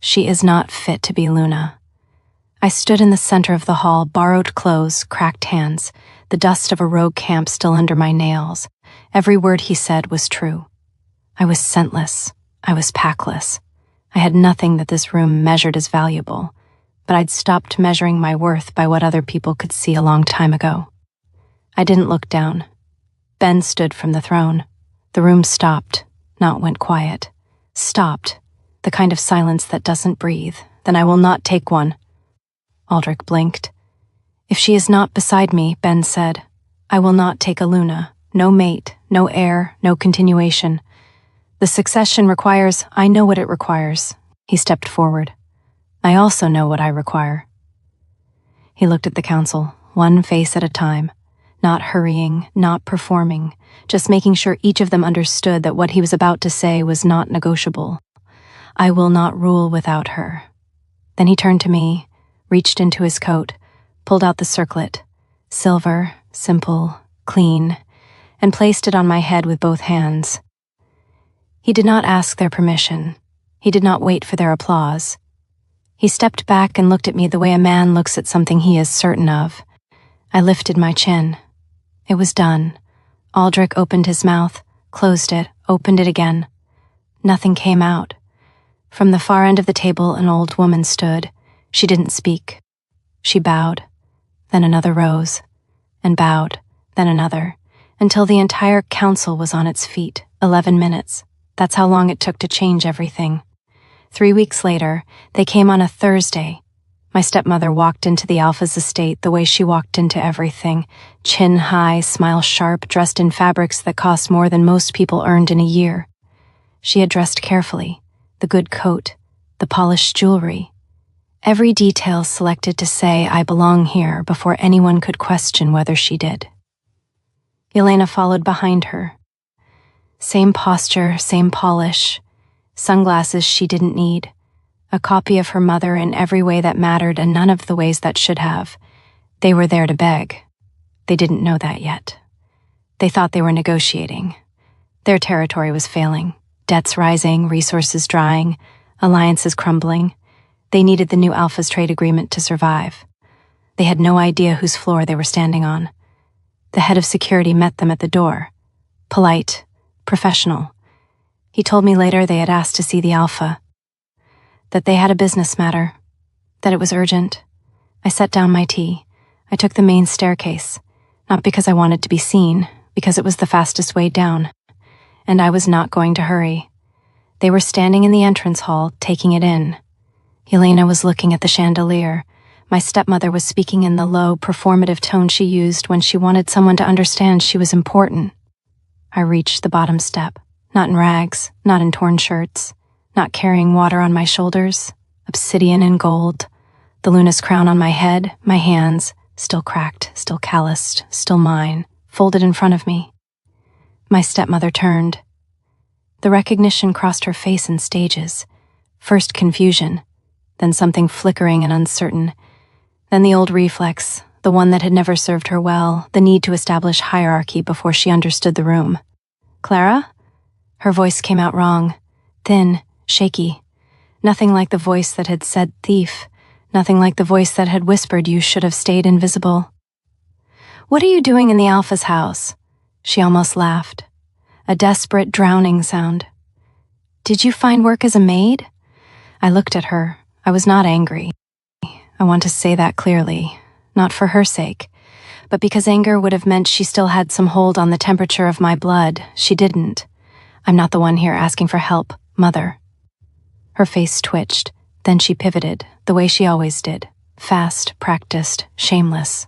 She is not fit to be Luna. I stood in the center of the hall, borrowed clothes, cracked hands, the dust of a rogue camp still under my nails. Every word he said was true. I was scentless. I was packless. I had nothing that this room measured as valuable, but I'd stopped measuring my worth by what other people could see a long time ago. I didn't look down. Ben stood from the throne. The room stopped, not went quiet. Stopped, the kind of silence that doesn't breathe. Then I will not take one. Aldrich blinked. If she is not beside me, Ben said, I will not take a Luna. No mate, no heir, no continuation. The succession requires, I know what it requires. He stepped forward. I also know what I require. He looked at the council, one face at a time, not hurrying, not performing, just making sure each of them understood that what he was about to say was not negotiable. I will not rule without her. Then he turned to me, reached into his coat, pulled out the circlet, silver, simple, clean, and placed it on my head with both hands. He did not ask their permission. He did not wait for their applause. He stepped back and looked at me the way a man looks at something he is certain of. I lifted my chin. It was done. Aldrich opened his mouth, closed it, opened it again. Nothing came out. From the far end of the table, an old woman stood. She didn't speak. She bowed. Then another rose, and bowed, then another, until the entire council was on its feet. 11 minutes. That's how long it took to change everything. 3 weeks later, they came on a Thursday. My stepmother walked into the Alpha's estate the way she walked into everything, chin high, smile sharp, dressed in fabrics that cost more than most people earned in a year. She had dressed carefully, the good coat, the polished jewelry. Every detail selected to say I belong here before anyone could question whether she did. Elena followed behind her. Same posture, same polish, sunglasses she didn't need, a copy of her mother in every way that mattered and none of the ways that should have. They were there to beg. They didn't know that yet. They thought they were negotiating. Their territory was failing, debts rising, resources drying, alliances crumbling. They needed the new Alpha's trade agreement to survive. They had no idea whose floor they were standing on. The head of security met them at the door. Polite, professional. He told me later they had asked to see the Alpha, that they had a business matter, that it was urgent. I set down my tea. I took the main staircase, not because I wanted to be seen, because it was the fastest way down. And I was not going to hurry. They were standing in the entrance hall, taking it in. Elena was looking at the chandelier. My stepmother was speaking in the low, performative tone she used when she wanted someone to understand she was important. I reached the bottom step, not in rags, not in torn shirts, not carrying water on my shoulders, obsidian and gold, the Luna's crown on my head, my hands, still cracked, still calloused, still mine, folded in front of me. My stepmother turned. The recognition crossed her face in stages. First confusion, then something flickering and uncertain, then the old reflex, the one that had never served her well, the need to establish hierarchy before she understood the room. Clara? Her voice came out wrong, thin, shaky. Nothing like the voice that had said thief, nothing like the voice that had whispered you should have stayed invisible. What are you doing in the Alpha's house? She almost laughed. A desperate, drowning sound. Did you find work as a maid? I looked at her. I was not angry. I want to say that clearly, not for her sake, but because anger would have meant she still had some hold on the temperature of my blood. She didn't. I'm not the one here asking for help, Mother. Her face twitched, then she pivoted, the way she always did, fast, practiced, shameless.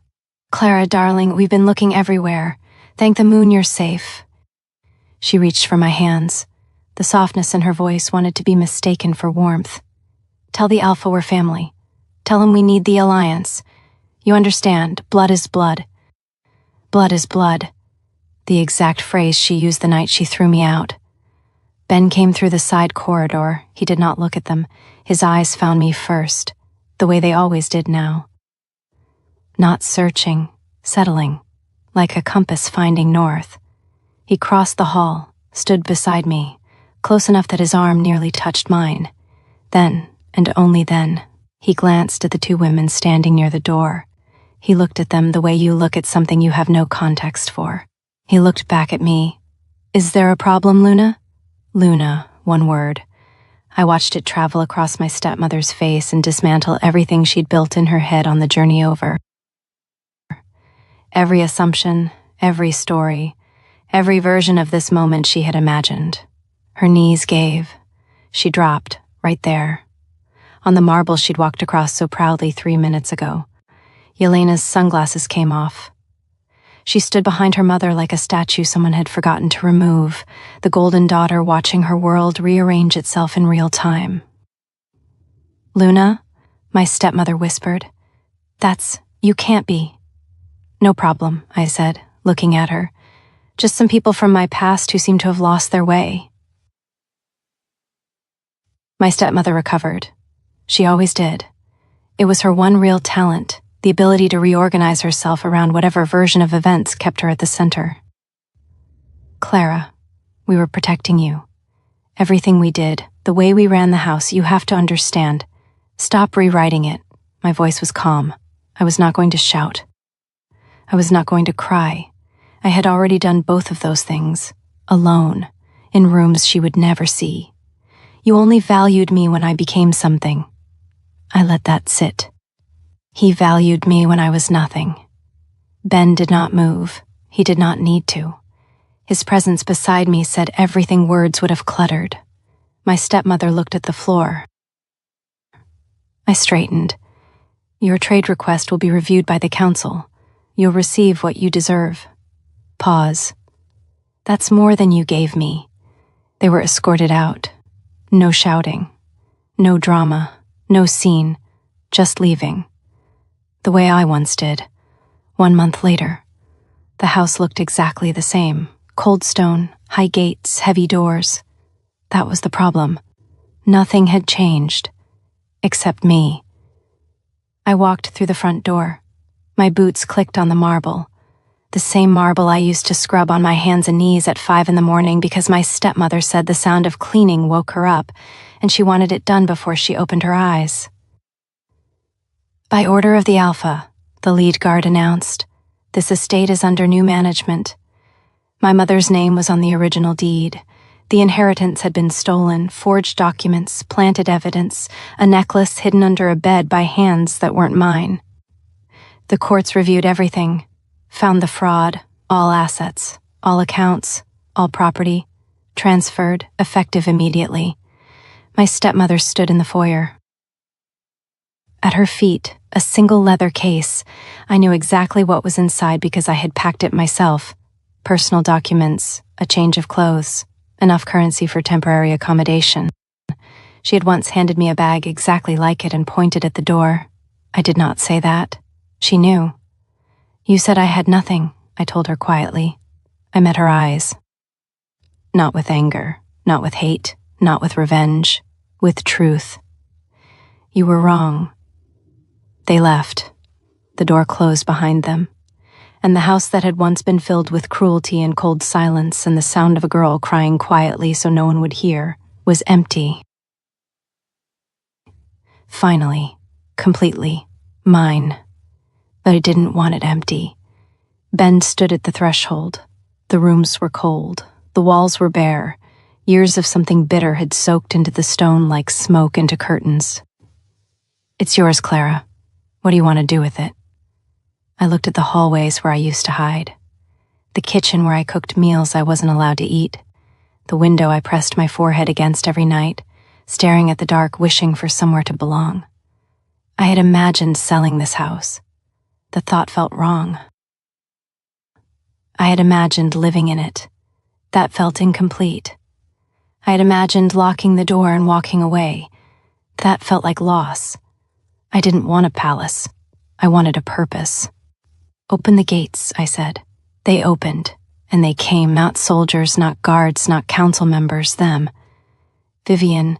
Clara, darling, we've been looking everywhere. Thank the moon you're safe. She reached for my hands. The softness in her voice wanted to be mistaken for warmth. Tell the Alpha we're family. Tell him we need the alliance. You understand, blood is blood. Blood is blood. The exact phrase she used the night she threw me out. Ben came through the side corridor. He did not look at them. His eyes found me first, the way they always did now. Not searching, settling, like a compass finding north. He crossed the hall, stood beside me, close enough that his arm nearly touched mine. Then, and only then, he glanced at the two women standing near the door. He looked at them the way you look at something you have no context for. He looked back at me. "Is there a problem, Luna?" Luna, one word. I watched it travel across my stepmother's face and dismantle everything she'd built in her head on the journey over. Every assumption, every story, every version of this moment she had imagined. Her knees gave. She dropped, right there, on the marble she'd walked across so proudly 3 minutes ago. Yelena's sunglasses came off. She stood behind her mother like a statue someone had forgotten to remove, the golden daughter watching her world rearrange itself in real time. "Luna," my stepmother whispered. You can't be." "No problem," I said, looking at her. "Just some people from my past who seem to have lost their way." My stepmother recovered. She always did. It was her one real talent, the ability to reorganize herself around whatever version of events kept her at the center. "Clara, we were protecting you. Everything we did, the way we ran the house, you have to understand. Stop rewriting it." My voice was calm. I was not going to shout. I was not going to cry. I had already done both of those things, alone, in rooms she would never see. You only valued me when I became something. I let that sit. He valued me when I was nothing. Ben did not move. He did not need to. His presence beside me said everything words would have cluttered. My stepmother looked at the floor. I straightened. "Your trade request will be reviewed by the council. You'll receive what you deserve." Pause. "That's more than you gave me." They were escorted out. No shouting. No drama. No scene. Just leaving. The way I once did. 1 month later. The house looked exactly the same. Cold stone, high gates, heavy doors. That was the problem. Nothing had changed. Except me. I walked through the front door. My boots clicked on the marble. The same marble I used to scrub on my hands and knees at 5 a.m. because my stepmother said the sound of cleaning woke her up, and she wanted it done before she opened her eyes. "By order of the Alpha," the lead guard announced, "this estate is under new management." My mother's name was on the original deed. The inheritance had been stolen, forged documents, planted evidence, a necklace hidden under a bed by hands that weren't mine. The courts reviewed everything, found the fraud, all assets, all accounts, all property, transferred, effective immediately. My stepmother stood in the foyer. At her feet, a single leather case. I knew exactly what was inside because I had packed it myself. Personal documents, a change of clothes, enough currency for temporary accommodation. She had once handed me a bag exactly like it and pointed at the door. I did not say that. She knew. "You said I had nothing," I told her quietly. I met her eyes. Not with anger, not with hate, not with revenge, with truth. "You were wrong." They left. The door closed behind them, and the house that had once been filled with cruelty and cold silence and the sound of a girl crying quietly so no one would hear was empty. Finally, completely, mine. But I didn't want it empty. Ben stood at the threshold. The rooms were cold. The walls were bare. Years of something bitter had soaked into the stone like smoke into curtains. "It's yours, Clara. What do you want to do with it?" I looked at the hallways where I used to hide. The kitchen where I cooked meals I wasn't allowed to eat. The window I pressed my forehead against every night, staring at the dark, wishing for somewhere to belong. I had imagined selling this house. The thought felt wrong. I had imagined living in it. That felt incomplete. I had imagined locking the door and walking away. That felt like loss. I didn't want a palace. I wanted a purpose. "Open the gates," I said. They opened, and they came, not soldiers, not guards, not council members, them. Vivian,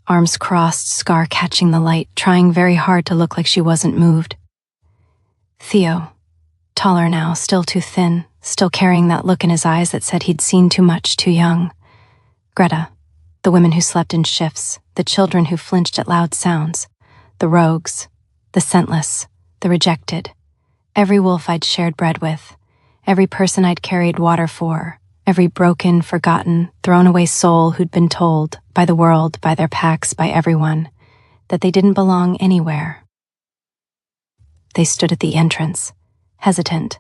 arms crossed, scar catching the light, trying very hard to look like she wasn't moved. Theo, taller now, still too thin, still carrying that look in his eyes that said he'd seen too much too young. Greta, The women who slept in shifts, the children who flinched at loud sounds, the rogues, the scentless, the rejected, every wolf I'd shared bread with, every person I'd carried water for, every broken, forgotten, thrown-away soul who'd been told, by the world, by their packs, by everyone, that they didn't belong anywhere. They stood at the entrance, hesitant,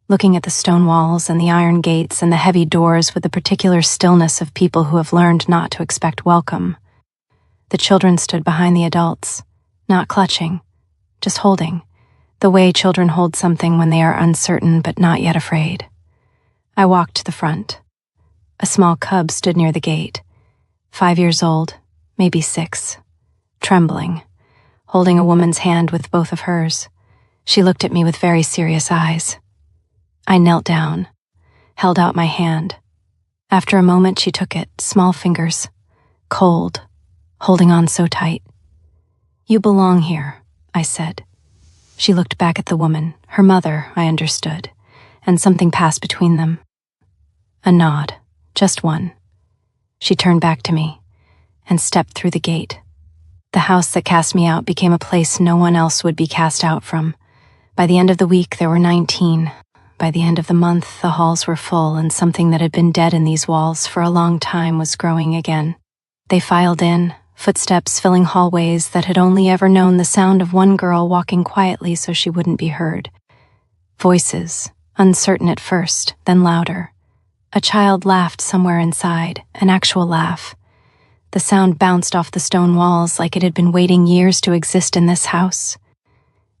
looking at the stone walls and the iron gates and the heavy doors with the particular stillness of people who have learned not to expect welcome. The children stood behind the adults, not clutching, just holding, the way children hold something when they are uncertain but not yet afraid. I walked to the front. A small cub stood near the gate, 5 years old, maybe 6, trembling, holding a woman's hand with both of hers. She looked at me with very serious eyes. I knelt down, held out my hand. After a moment, she took it, small fingers, cold, holding on so tight. "You belong here," I said. She looked back at the woman, her mother, I understood, and something passed between them. A nod, just one. She turned back to me and stepped through the gate. The house that cast me out became a place no one else would be cast out from. By the end of the week, there were 19. By the end of the month, the halls were full, and something that had been dead in these walls for a long time was growing again. They filed in, footsteps filling hallways that had only ever known the sound of one girl walking quietly so she wouldn't be heard. Voices, uncertain at first, then louder. A child laughed somewhere inside, an actual laugh. The sound bounced off the stone walls like it had been waiting years to exist in this house.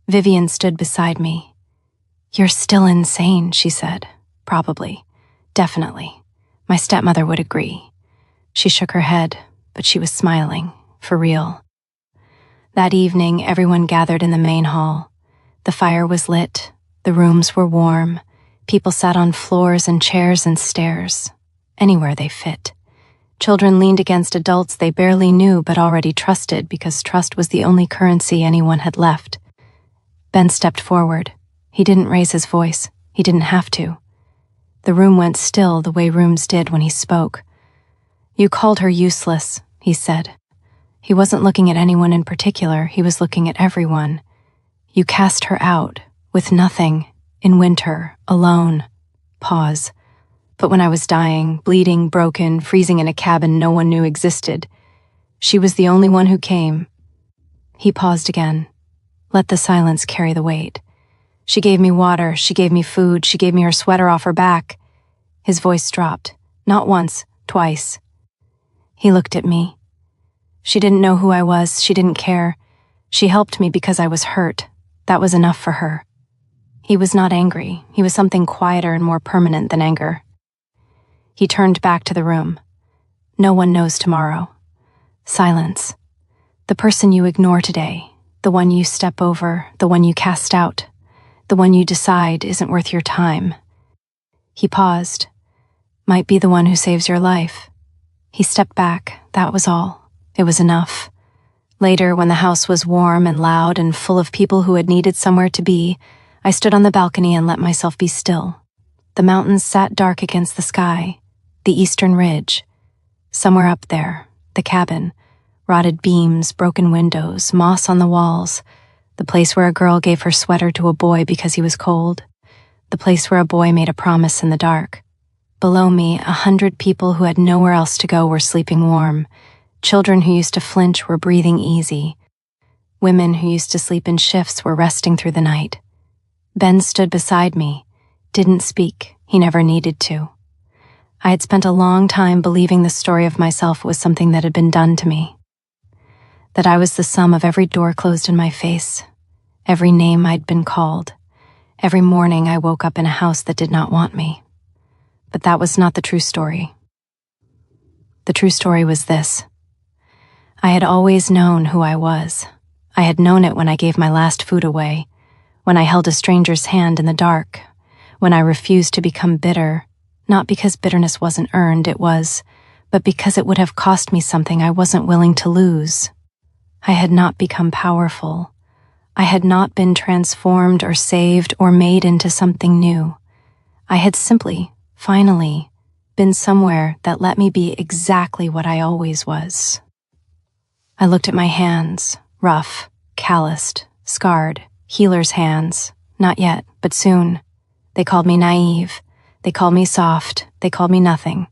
Vivian stood beside me. "You're still insane," she said. "Probably. Definitely. My stepmother would agree." She shook her head, but she was smiling, for real. That evening, everyone gathered in the main hall. The fire was lit, the rooms were warm, people sat on floors and chairs and stairs, anywhere they fit. Children leaned against adults they barely knew but already trusted because trust was the only currency anyone had left. Ben stepped forward. He didn't raise his voice. He didn't have to. The room went still the way rooms did when he spoke. "You called her useless," he said. He wasn't looking at anyone in particular, he was looking at everyone. "You cast her out, with nothing, in winter, alone." Pause. "But when I was dying, bleeding, broken, freezing in a cabin no one knew existed, she was the only one who came." He paused again. Let the silence carry the weight. "She gave me water, she gave me food, she gave me her sweater off her back." His voice dropped, not once, twice. He looked at me. "She didn't know who I was, she didn't care. She helped me because I was hurt. That was enough for her." He was not angry, he was something quieter and more permanent than anger. He turned back to the room. "No one knows tomorrow." Silence. "The person you ignore today, the one you step over, the one you cast out, the one you decide isn't worth your time." He paused. "Might be the one who saves your life." He stepped back, that was all. It was enough. Later, when the house was warm and loud and full of people who had needed somewhere to be, I stood on the balcony and let myself be still. The mountains sat dark against the sky, the eastern ridge. Somewhere up there, the cabin, rotted beams, broken windows, moss on the walls, the place where a girl gave her sweater to a boy because he was cold, the place where a boy made a promise in the dark. Below me, 100 people who had nowhere else to go were sleeping warm. Children who used to flinch were breathing easy. Women who used to sleep in shifts were resting through the night. Ben stood beside me, didn't speak, he never needed to. I had spent a long time believing the story of myself was something that had been done to me. That I was the sum of every door closed in my face, every name I'd been called, every morning I woke up in a house that did not want me. But that was not the true story. The true story was this. I had always known who I was. I had known it when I gave my last food away, when I held a stranger's hand in the dark, when I refused to become bitter, not because bitterness wasn't earned, but because it would have cost me something I wasn't willing to lose. I had not become powerful. I had not been transformed or saved or made into something new. I had simply, finally, been somewhere that let me be exactly what I always was. I looked at my hands, rough, calloused, scarred, healer's hands. Not yet, but soon. They called me naive. They called me soft. They called me nothing.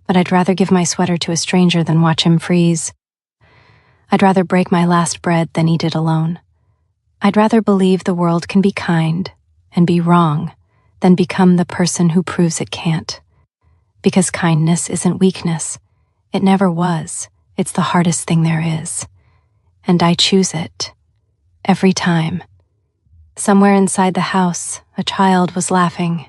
But I'd rather give my sweater to a stranger than watch him freeze. I'd rather break my last bread than eat it alone. I'd rather believe the world can be kind and be wrong than become the person who proves it can't. Because kindness isn't weakness. It never was. It's the hardest thing there is. And I choose it. Every time. Somewhere inside the house, a child was laughing.